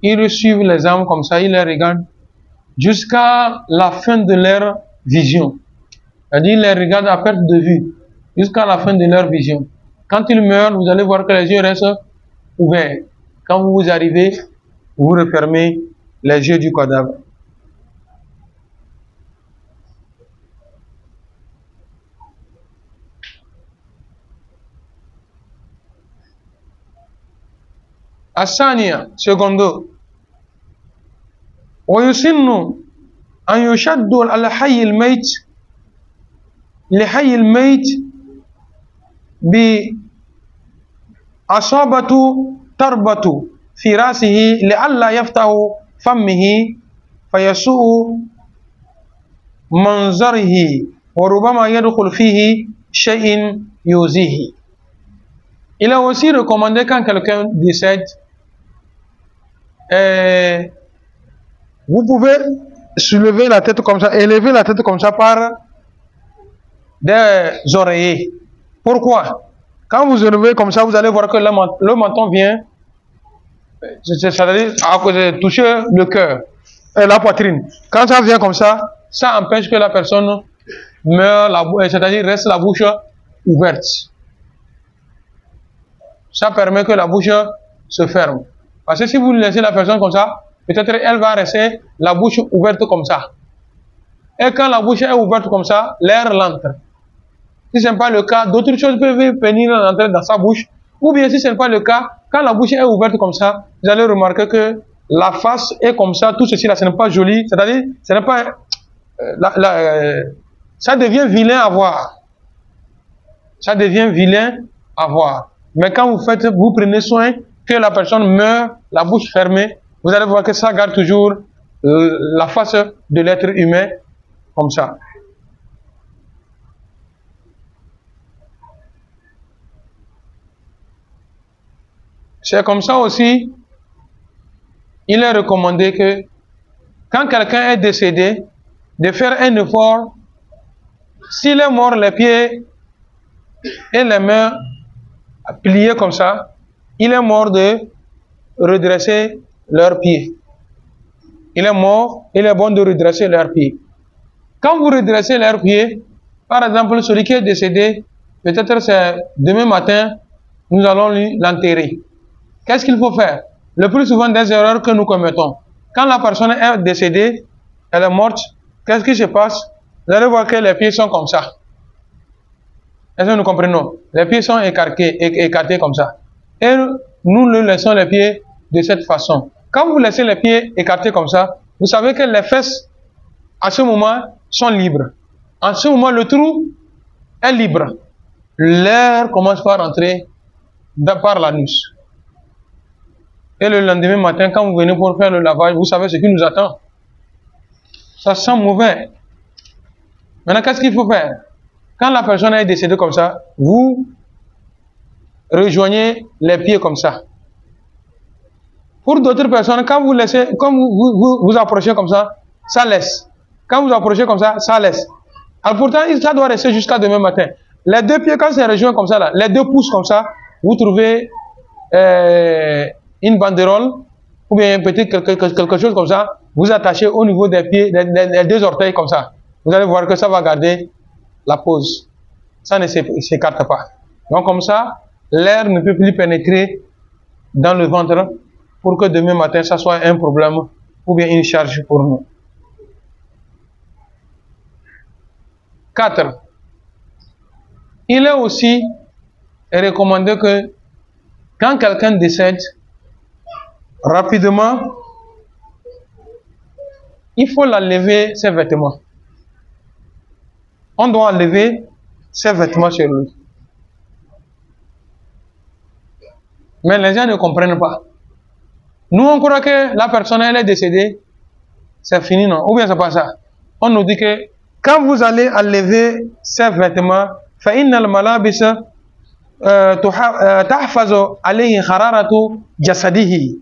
ils reçoivent les âmes comme ça, ils les regardent jusqu'à la fin de leur vision. C'est-à-dire, ils les regardent à perte de vue jusqu'à la fin de leur vision. Quand ils meurent, vous allez voir que les yeux restent ouverts. Quand vous arrivez, vous refermez les yeux du cadavre. الثانية secondo ويسن أن يشد على حي الميت لحي الميت بعصابة تربة في رأسه لئلا يفتح فمه فيسوء منظره وربما يدخل فيه شيء يؤذيه. Il a aussi recommandé quand quelqu'un décède, vous pouvez soulever la tête comme ça, élever la tête comme ça par des oreillers. Pourquoi? Quand vous élevez comme ça, vous allez voir que le menton vient, c'est-à-dire toucher le cœur et la poitrine. Quand ça vient comme ça empêche que la personne meure, c'est-à-dire reste la bouche ouverte. Ça permet que la bouche se ferme. Parce que si vous laissez la personne comme ça, peut-être elle va rester la bouche ouverte comme ça. Et quand la bouche est ouverte comme ça, l'air l'entre. Si ce n'est pas le cas, d'autres choses peuvent venir entrer dans sa bouche. Ou bien si ce n'est pas le cas, quand la bouche est ouverte comme ça, vous allez remarquer que la face est comme ça, tout ceci là, ce n'est pas joli. C'est-à-dire, ce n'est pas... ça devient vilain à voir. Ça devient vilain à voir. Mais quand vous prenez soin que la personne meurt, la bouche fermée, vous allez voir que ça garde toujours la face de l'être humain comme ça. C'est comme ça aussi, il est recommandé que quand quelqu'un est décédé, de faire un effort, s'il est mort, les pieds et les mains pliés comme ça, il est mort de redresser leurs pieds. Il est mort, il est bon de redresser leurs pieds. Quand vous redressez leurs pieds, par exemple, celui qui est décédé, peut-être c'est demain matin, nous allons l'enterrer. Qu'est-ce qu'il faut faire? Le plus souvent des erreurs que nous commettons. Quand la personne est décédée, elle est morte, qu'est-ce qui se passe? Vous allez voir que les pieds sont comme ça. Est-ce que nous comprenons? Les pieds sont écartés comme ça. Et nous laissons les pieds de cette façon. Quand vous laissez les pieds écartés comme ça, vous savez que les fesses, à ce moment, sont libres. En ce moment, le trou est libre. L'air commence par rentrer par l'anus. Et le lendemain matin, quand vous venez pour faire le lavage, vous savez ce qui nous attend. Ça sent mauvais. Maintenant, qu'est-ce qu'il faut faire? Quand la personne est décédée comme ça, vous rejoignez les pieds comme ça. Pour d'autres personnes, quand vous laissez, comme vous approchez comme ça, ça laisse. Quand vous approchez comme ça laisse. Alors pourtant, ça doit rester jusqu'à demain matin. Les deux pieds, quand c'est rejoint comme ça, là, les deux pouces comme ça, vous trouvez une banderole ou bien peut-être quelque chose comme ça, vous attachez au niveau des pieds, des deux orteils comme ça. Vous allez voir que ça va garder la pose. Ça ne s'écarte pas. Donc comme ça, l'air ne peut plus pénétrer dans le ventre pour que demain matin, ça soit un problème ou bien une charge pour nous. 4. Il est aussi recommandé que quand quelqu'un décède, rapidement, il faut enlever ses vêtements. On doit enlever ses vêtements sur lui. Mais les gens ne comprennent pas. Nous, on croit que la personne, elle est décédée, c'est fini, non? Ou bien c'est pas ça. On nous dit que quand vous allez enlever ses vêtements, فَإِنَّ الْمَلَابِسَ تَحْفَظُ عَلَيْهِ حَرَارَةُ جَسَدِهِ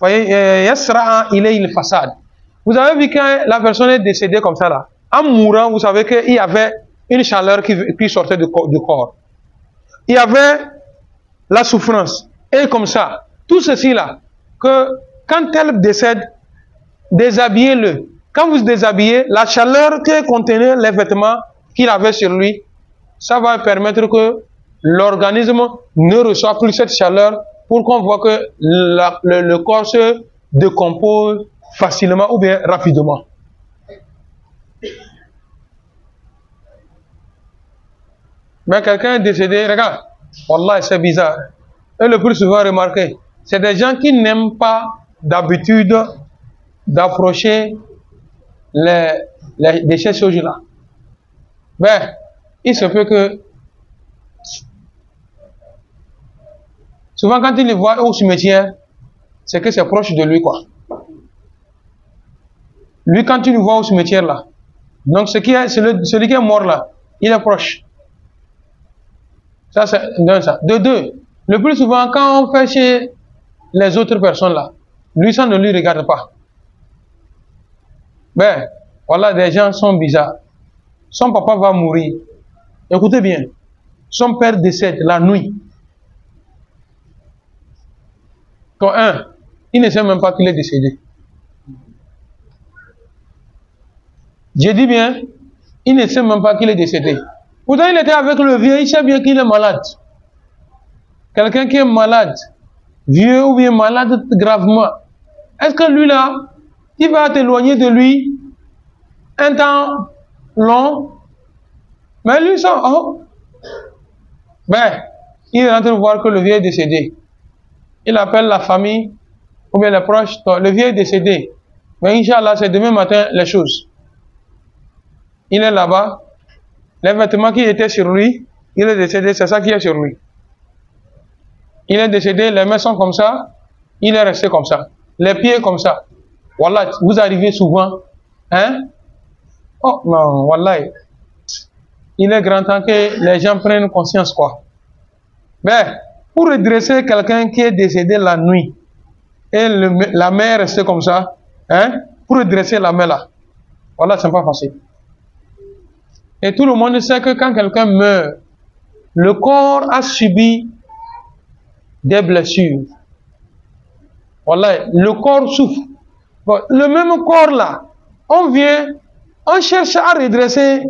فَيَسْرَعَ إِلَيْهِ الْفَسَادِ. Vous avez vu que la personne est décédée comme ça là. En mourant, vous savez qu'il y avait une chaleur qui sortait du corps. Il y avait la souffrance. Et comme ça, tout ceci là, que quand elle décède, déshabillez-le. Quand vous déshabillez, la chaleur que contenaient les vêtements qu'il avait sur lui, ça va permettre que l'organisme ne reçoit plus cette chaleur pour qu'on voit que le corps se décompose facilement ou bien rapidement. Mais quelqu'un est décédé, regarde, Wallah, c'est bizarre. Et le plus souvent remarqué, c'est des gens qui n'aiment pas d'habitude d'approcher de ces choses-là. Ben, il se peut que souvent quand il les voit au cimetière, c'est que c'est proche de lui, quoi. Lui, quand tu le vois au cimetière là, donc celui qui est mort là, il est proche. Ça, c'est d'un ça. De deux, le plus souvent, quand on fait chez les autres personnes là, lui, ça ne lui regarde pas. Ben, voilà, des gens sont bizarres. Son papa va mourir. Écoutez bien. Son père décède la nuit. Quand il ne sait même pas qu'il est décédé. Je dis bien, il ne sait même pas qu'il est décédé. Pourtant, il était avec le vieux, il sait bien qu'il est malade. Quelqu'un qui est malade, vieux ou bien malade gravement, est-ce que lui là, il va t'éloigner de lui un temps long? Mais lui, ça, oh, ben, il est en train de voir que le vieux est décédé. Il appelle la famille, ou bien les proches, le vieux est décédé. Mais Inch'Allah, c'est demain matin les choses. Il est là-bas, les vêtements qui étaient sur lui, il est décédé, c'est ça qui est sur lui. Il est décédé, les mains sont comme ça, il est resté comme ça. Les pieds comme ça. Wallah, vous arrivez souvent, hein? Oh non, Wallah. Il est grand temps que les gens prennent conscience, quoi. Mais, pour redresser quelqu'un qui est décédé la nuit, et la main est restée comme ça, hein? Pour redresser la main là, voilà, c'est pas facile. Et tout le monde sait que quand quelqu'un meurt, le corps a subi des blessures. Voilà, le corps souffre. Bon, le même corps là, on vient, on cherche à redresser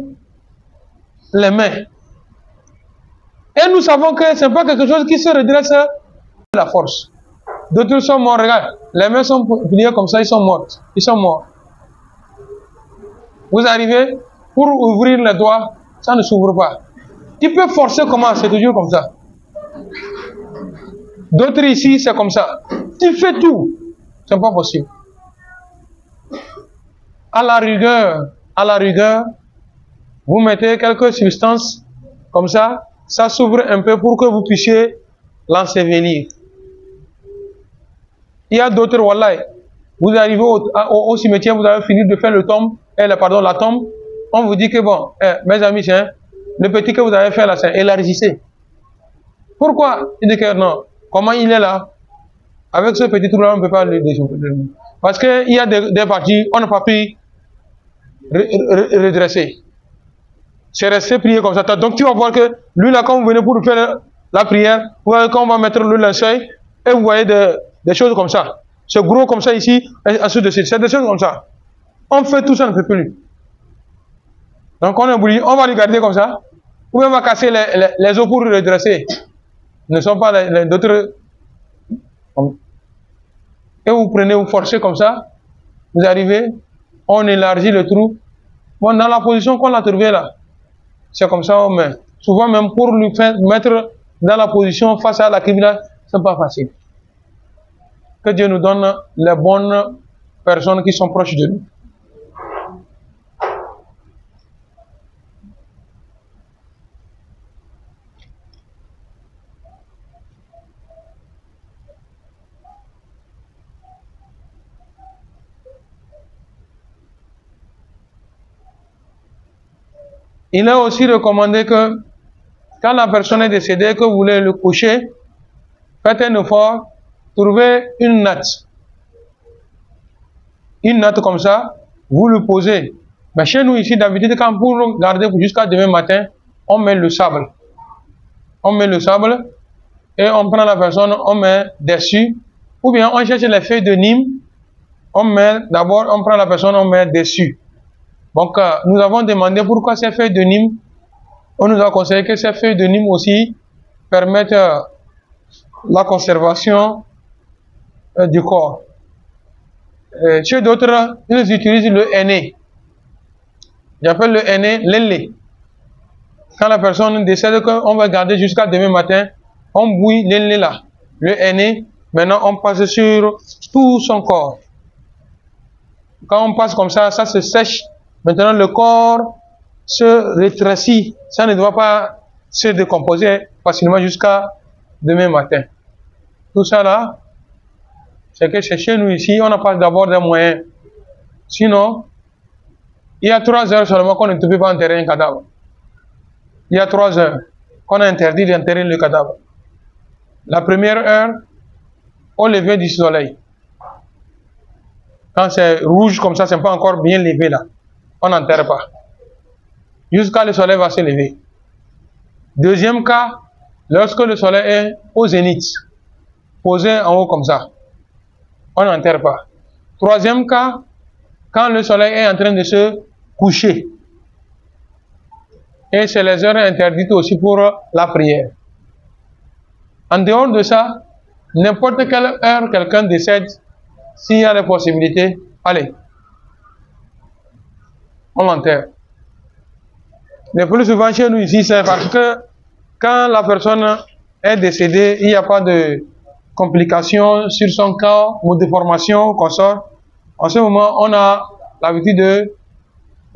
les mains. Et nous savons que ce n'est pas quelque chose qui se redresse de la force. D'autres sont morts, regarde, les mains sont pliées comme ça, ils sont morts. Ils sont morts. Vous arrivez, pour ouvrir les doigts, ça ne s'ouvre pas. Tu peux forcer comment? C'est toujours comme ça. D'autres ici, c'est comme ça. Tu fais tout. C'est pas possible. À la rigueur, vous mettez quelques substances comme ça s'ouvre un peu pour que vous puissiez l'ensevelir. Il y a d'autres, wallah, vous arrivez au cimetière, vous avez fini de faire la tombe, on vous dit que bon, mes amis, le petit que vous avez fait là, c'est élargissez. Pourquoi? Il dit que non, comment il est là? Avec ce petit trou-là, on ne peut pas le déjouer. Parce qu'il y a des parties, on n'a pas pu redresser. C'est resté prier comme ça. Donc tu vas voir que lui là, quand vous venez pour faire la prière, vous voyez quand on va mettre le linceul, et vous voyez des choses comme ça. C'est gros comme ça ici, et ensuite de suite. C'est des choses comme ça. On fait tout ça, on ne peut plus. Donc on est bouilli, on va le garder comme ça, ou on va casser les os pour le redresser. ne sont pas d'autres. Et vous prenez, vous forcez comme ça, vous arrivez, on élargit le trou. Bon, dans la position qu'on a trouvée là, c'est comme ça on met. Souvent même pour lui faire mettre dans la position face à la Qibla, c'est pas facile. Que Dieu nous donne les bonnes personnes qui sont proches de nous. Il est aussi recommandé que quand la personne est décédée, que vous voulez le coucher, faites un effort, trouvez une natte. Une natte comme ça, vous le posez. Mais chez nous ici, d'habitude, quand pour garder jusqu'à demain matin, on met le sable. On met le sable et on prend la personne, on met dessus. Ou bien on cherche les feuilles de Nîmes, on met d'abord, on prend la personne, on met dessus. Donc, nous avons demandé pourquoi ces feuilles de Nîmes. On nous a conseillé que ces feuilles de Nîmes aussi permettent la conservation du corps. Chez d'autres, ils utilisent le henné. J'appelle le henné l'élé. Quand la personne décède, qu'on va garder jusqu'à demain matin, on bouille l'élé là. Le henné, maintenant on passe sur tout son corps. Quand on passe comme ça, ça se sèche. Maintenant, le corps se rétrécit. Ça ne doit pas se décomposer facilement jusqu'à demain matin. Tout ça là, c'est que chez nous ici, on n'a pas d'abord des moyens. Sinon, il y a 3 heures seulement qu'on ne peut pas enterrer un cadavre. Il y a 3 heures qu'on a interdit d'enterrer le cadavre. La première heure, au lever du soleil. Quand c'est rouge comme ça, c'est pas encore bien levé là. On n'enterre pas. Jusqu'à le soleil va se lever. Deuxième cas, lorsque le soleil est au zénith, posé en haut comme ça, on n'enterre pas. Troisième cas, quand le soleil est en train de se coucher. Et c'est les heures interdites aussi pour la prière. En dehors de ça, n'importe quelle heure quelqu'un décède, s'il y a des possibilités, allez, on l'enterre. Le plus souvent chez nous ici, c'est parce que quand la personne est décédée, il n'y a pas de complications sur son corps ou de déformation qu'on sort. En ce moment, on a l'habitude de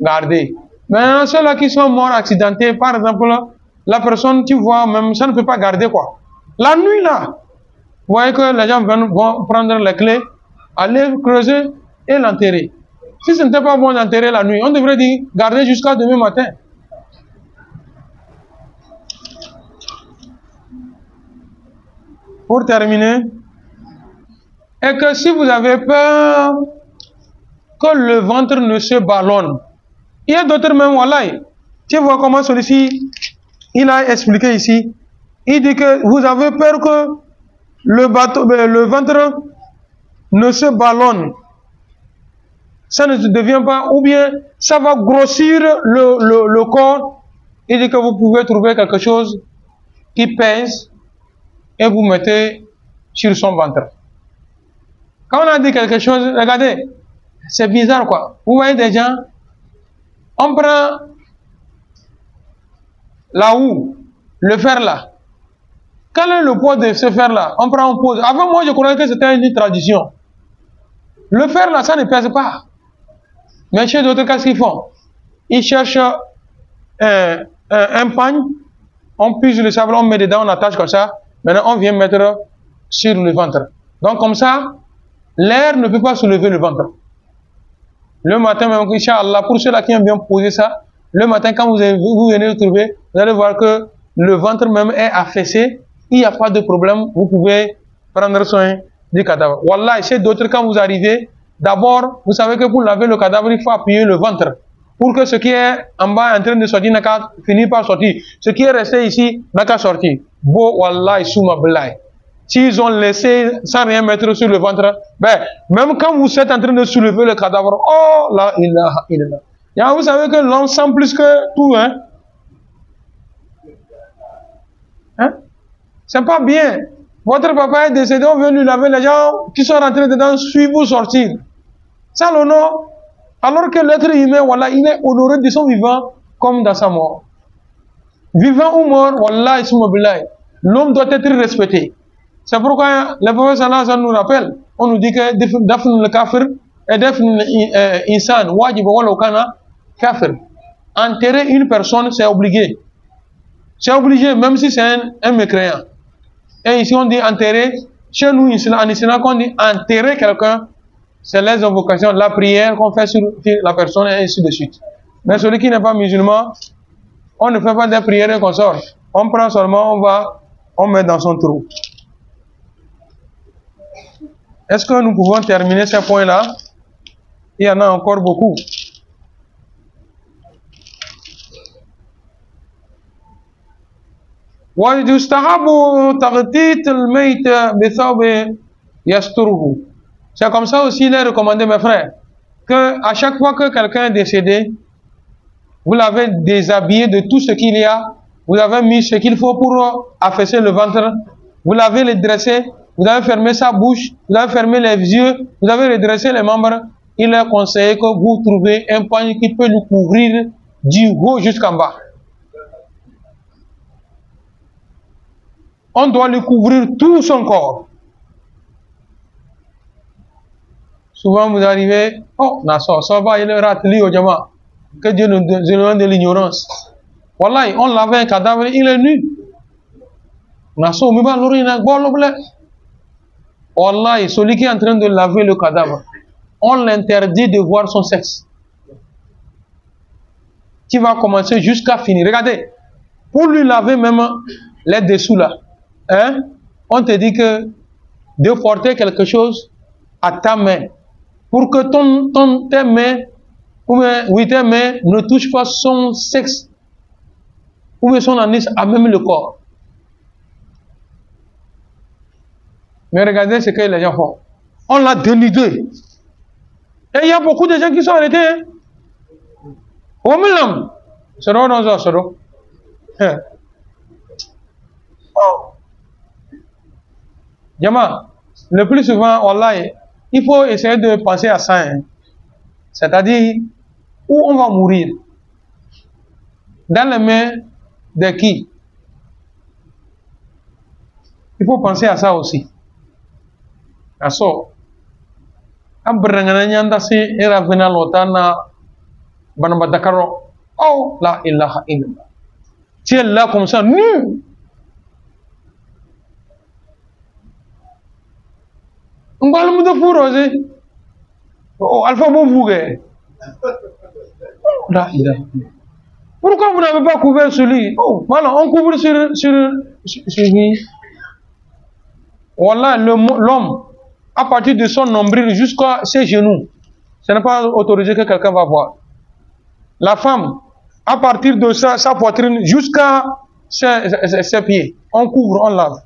garder. Mais ceux-là qui sont morts accidentés, par exemple, la personne, tu vois, même ça ne peut pas garder quoi. La nuit là, vous voyez que les gens vont prendre les clés, aller creuser et l'enterrer. Si ce n'était pas bon d'enterrer la nuit, on devrait dire garder jusqu'à demain matin. Pour terminer, et que si vous avez peur que le ventre ne se ballonne, il y a d'autres même, wallahi. Tu vois comment celui-ci, il a expliqué ici. Il dit que vous avez peur que le ventre ne se ballonne. Ça ne devient pas, ou bien ça va grossir le corps. Il dit que vous pouvez trouver quelque chose qui pèse et vous mettez sur son ventre. Quand on a dit quelque chose, regardez, c'est bizarre quoi. Vous voyez des gens, on prend la houe, le fer là. Quel est le poids de ce fer là? On prend, on pose. Avant moi, je croyais que c'était une tradition. Le fer là, ça ne pèse pas. Mais chez d'autres, qu'est-ce qu'ils font? Ils cherchent un pagne, on puise le sable, on met dedans, on attache comme ça. Maintenant, on vient mettre sur le ventre. Donc, comme ça, l'air ne peut pas soulever le ventre. Le matin, même, Inch'Allah, pour ceux-là qui aiment bien poser ça, le matin, quand vous venez le trouver, vous allez voir que le ventre même est affaissé. Il n'y a pas de problème. Vous pouvez prendre soin du cadavre. Wallah, chez d'autres, quand vous arrivez, d'abord, vous savez que pour laver le cadavre, il faut appuyer le ventre. Pour que ce qui est en bas en train de sortir n'a qu'à finir par sortir. Ce qui est resté ici n'a qu'à sortir. Bo, wallah, souma blai. S'ils ont laissé sans rien mettre sur le ventre, ben, même quand vous êtes en train de soulever le cadavre, oh là, ilaha illallah. Vous savez que l'homme sent plus que tout, hein? Hein? C'est pas bien. Votre papa est décédé, on veut lui laver, les gens qui sont rentrés dedans suivent pour sortir. Ça l'honneur. Alors que l'être humain, voilà, il est honoré de son vivant comme dans sa mort. Vivant ou mort, voilà, l'homme doit être respecté. C'est pourquoi le prophète sallallahu alayhi wa sallam nous rappelle, on nous dit que dafn le kafir et dafn insan wajib wala kana kafir. Enterrer une personne, c'est obligé. C'est obligé, même si c'est un mécréant. Et ici on dit enterrer, chez nous en islam, quand on dit enterrer quelqu'un, c'est les invocations, la prière qu'on fait sur la personne et ainsi de suite. Mais celui qui n'est pas musulman, on ne fait pas des prières et qu'on sort. On prend seulement, on met dans son trou. Est-ce que nous pouvons terminer ces points-là? Il y en a encore beaucoup. C'est comme ça aussi il est recommandé, mes frères, que à chaque fois que quelqu'un est décédé, vous l'avez déshabillé de tout ce qu'il y a, vous avez mis ce qu'il faut pour affaisser le ventre, vous l'avez dressé, vous avez fermé sa bouche, vous avez fermé les yeux, vous avez redressé les membres. Il est conseillé que vous trouvez un pagne qui peut le couvrir du haut jusqu'en bas. On doit lui couvrir tout son corps. Souvent vous arrivez, oh, ça va, il est raté au diamant. Que Dieu nous donne de l'ignorance. Wallahi, on lavait un cadavre, il est nu. Wallahi, celui qui est en train de laver le cadavre, on l'interdit de voir son sexe. Qui va commencer jusqu'à finir. Regardez, pour lui laver même les dessous là, hein, on te dit que de porter quelque chose à ta main, pour que tes mains, tes mains ne touchent pas son sexe, ou son anis à même le corps. Mais regardez ce que les gens font. On l'a dénudé. Et il y a beaucoup de gens qui sont arrêtés. Hein? Yama, le plus souvent, wallahi, il faut essayer de penser à ça. Hein? C'est-à-dire, où on va mourir? Dans les mains de qui? Il faut penser à ça aussi. Aso, nyanda si era vena lotana banabadakaro. Oh, la ilaha illallah. Tu es là comme ça, nu. On va le faire aussi. Oh, alpha bon fougue. La ilaha. Pourquoi vous n'avez pas couvert celui? Oh, voilà, on couvre sur lui. Voilà, l'homme, à partir de son nombril jusqu'à ses genoux, ce n'est pas autorisé que quelqu'un va voir. La femme, à partir de sa poitrine jusqu'à ses pieds, on couvre, on lave.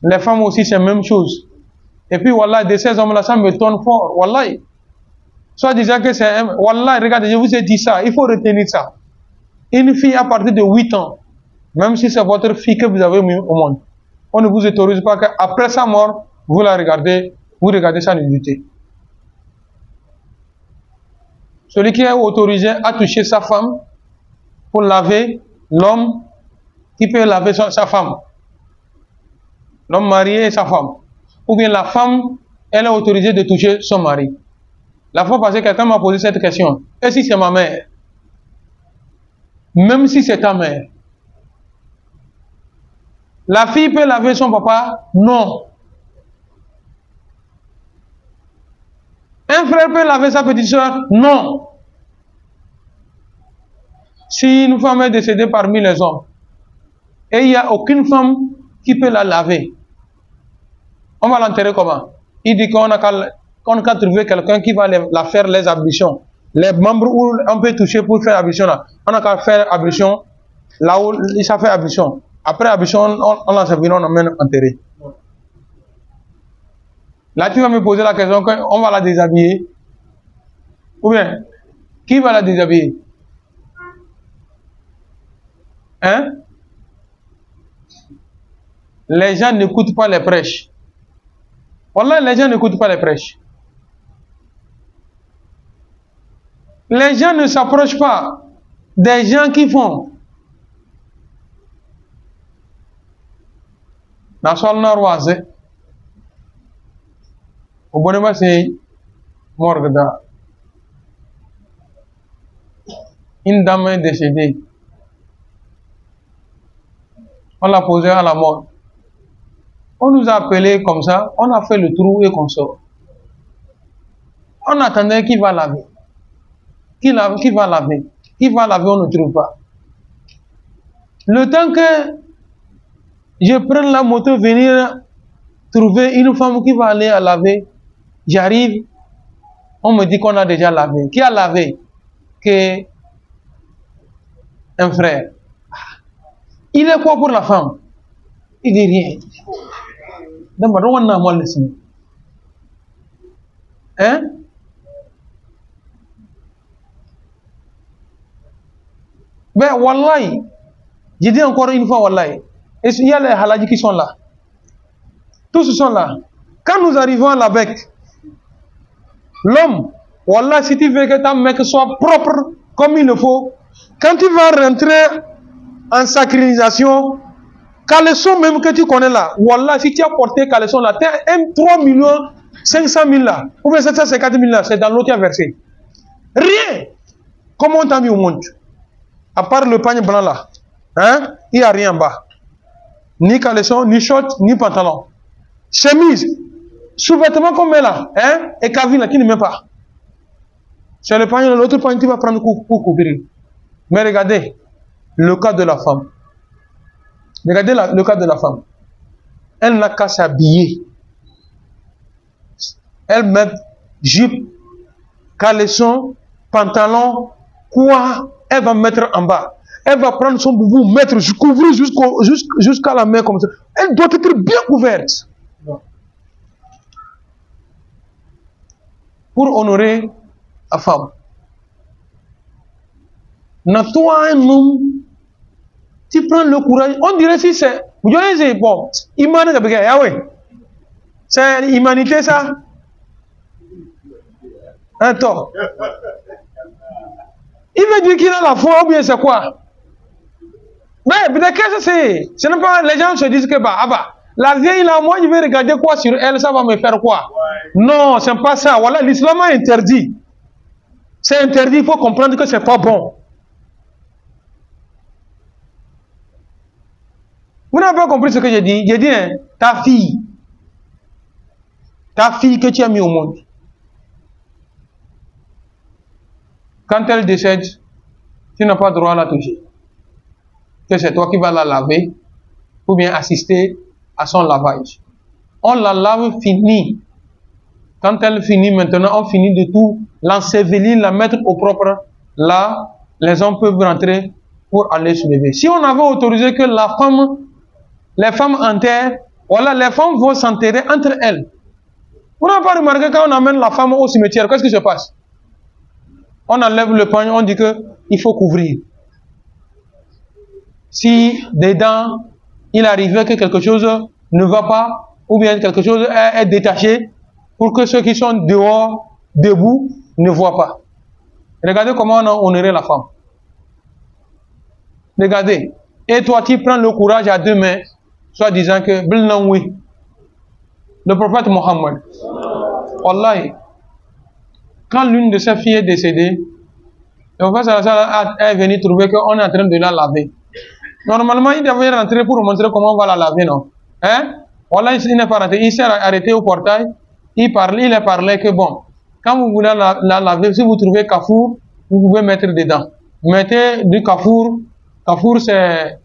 Les femmes aussi, c'est la même chose. Et puis, voilà, de ces hommes-là, ça me tourne fort. Wallah. Soit disant que c'est un... Wallah, regardez, je vous ai dit ça, il faut retenir ça. Une fille à partir de 8 ans, même si c'est votre fille que vous avez mis au monde, on ne vous autorise pas qu'après sa mort, vous la regardez, vous regardez sa nudité. Celui qui est autorisé à toucher sa femme pour laver, l'homme qui peut laver sa femme. L'homme marié et sa femme. Ou bien la femme, elle est autorisée de toucher son mari. La fois passée, quelqu'un m'a posé cette question. Et si c'est ma mère? Même si c'est ta mère. La fille peut laver son papa? Non. Un frère peut laver sa petite soeur? Non. Si une femme est décédée parmi les hommes, et il n'y a aucune femme qui peut la laver, on va l'enterrer comment? Il dit qu'on a qu'à trouver quelqu'un qui va la faire les ablutions. Les membres où on peut toucher pour faire ablution là, on a qu'à faire ablution là où il s'est fait ablution. Après ablution, on l'a servi, on l'emmène enterrer. Là, tu vas me poser la question, on va la déshabiller. Ou bien, qui va la déshabiller? Hein? les gens n'écoutent pas les prêches. Wallah, les gens n'écoutent pas les prêches. Les gens ne s'approchent pas des gens qui font. Na sol norwaze. Au bon moment, c'est morgue da. Une dame est décédée. On l'a posée à la mort. On nous a appelés comme ça, on a fait le trou et qu'on sort. On attendait qui va laver. Qui va laver? Qui va laver, on ne trouve pas. Le temps que je prends la moto, venir trouver une femme qui va aller à laver, j'arrive, on me dit qu'on a déjà lavé. Qui a lavé? Que un frère. Il est quoi pour la femme? Il dit rien. Hein? Ben, wallahi, j'ai dit encore une fois, wallahi, il y a les haladis qui sont là. Tous sont là. Quand nous arrivons à la bec, l'homme, wallah, si tu veux que ta mec soit propre comme il le faut, quand tu vas rentrer en sacralisation, caleçon même que tu connais là, wallah, si tu as porté caleçon là, tu as 3 500 000 là, ou bien 750 000 là, c'est dans l'eau qui a versé. Rien. Comment on t'a mis au monde? À part le panier blanc là, hein, il n'y a rien en bas. Ni caleçon, ni short, ni pantalon. Chemise, sous-vêtement qu'on met là, hein, et cavine là, qui ne met pas. C'est le panier, l'autre panier, tu vas prendre pour couvrir. Mais regardez le cas de la femme. Regardez le cas de la femme. Elle n'a qu'à s'habiller. Elle met jupe, caleçon, pantalon, quoi, elle va mettre en bas. Elle va prendre son boubou, mettre, couvrir jusqu'à la main comme ça. Elle doit être bien couverte. Pour honorer la femme. Toi, un homme, tu prends le courage. On dirait si c'est. Vous dites, bon, c'est l'humanité ça. Attends. Il veut dire qu'il a la foi ou bien c'est quoi? Mais qu'est-ce que c'est? Ce n'est pas. Les gens se disent que bah, la vieille là, moi je vais regarder quoi sur elle, ça va me faire quoi? Ouais. Non, c'est pas ça. Voilà, l'islam est interdit. C'est interdit, il faut comprendre que c'est pas bon. Vous n'avez pas compris ce que j'ai dit? J'ai dit, hein, ta fille que tu as mis au monde, quand elle décède, tu n'as pas droit à la toucher. Que c'est toi qui vas la laver, ou bien assister à son lavage. On la lave finie. Quand elle finit maintenant, on finit de tout l'ensevelir, la mettre au propre. Là, les hommes peuvent rentrer pour aller se lever. Si on avait autorisé que les femmes enterrent, voilà, les femmes vont s'enterrer entre elles. Vous n'avez pas remarqué quand on amène la femme au cimetière, qu'est-ce qui se passe? On enlève le pagne, on dit qu'il faut couvrir. Si dedans, il arrivait que quelque chose ne va pas, ou bien quelque chose est détaché, pour que ceux qui sont dehors, debout, ne voient pas. Regardez comment on a honoré la femme. Regardez. Et toi, tu prends le courage à deux mains, soit disant que, oui. Le prophète Mohammed, wallahi, quand l'une de ses filles est décédée, le prophète est venu trouver qu'on est en train de la laver. Normalement, il devait rentrer pour montrer comment on va la laver, non? Hein? Voilà, il n'est pas rentré. Il s'est arrêté au portail. Il a parlé que bon, quand vous voulez la laver, si vous trouvez Kafour, vous pouvez mettre dedans. Mettez du Kafour. Kafour, c'est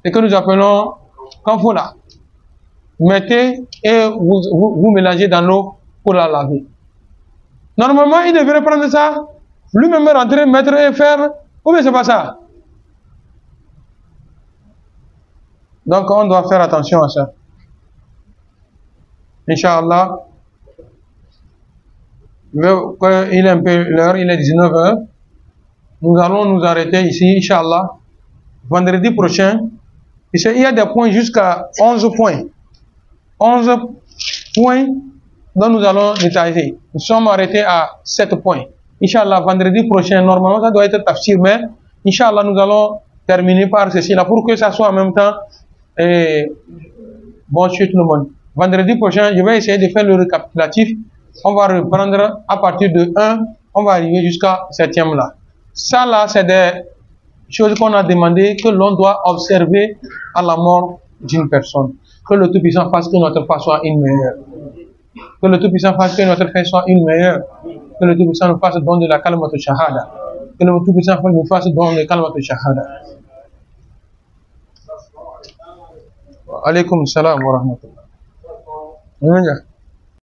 ce que nous appelons Kafour là. Mettez et vous mélangez dans l'eau pour la laver. Normalement, il devrait prendre ça, lui-même rentrer, mettre et faire. Ou bien c'est pas ça? Donc, on doit faire attention à ça. Inch'Allah, il est un peu l'heure, il est 19h. Nous allons nous arrêter ici, Inch'Allah. Vendredi prochain, il y a des points jusqu'à 11 points. 11 points dont nous allons détailler. Nous sommes arrêtés à 7 points. Inch'Allah, vendredi prochain, normalement, ça doit être tafsir, mais Inch'Allah, nous allons terminer par ceci là pour que ça soit en même temps bon sur tout le monde. Vendredi prochain, je vais essayer de faire le récapitulatif. On va reprendre à partir de 1, on va arriver jusqu'à 7e là. Ça là, c'est des choses qu'on a demandé que l'on doit observer à la mort d'une personne. Que le Tout-Puissant fasse que notre foi soit une meilleure. Que le Tout-Puissant fasse que notre foi soit une meilleure. Que le Tout-Puissant nous fasse don de la kalmatu shahada. Que le Tout-Puissant nous fasse don de la kalmatu shahada. Alaykum salam wa rahmatullah.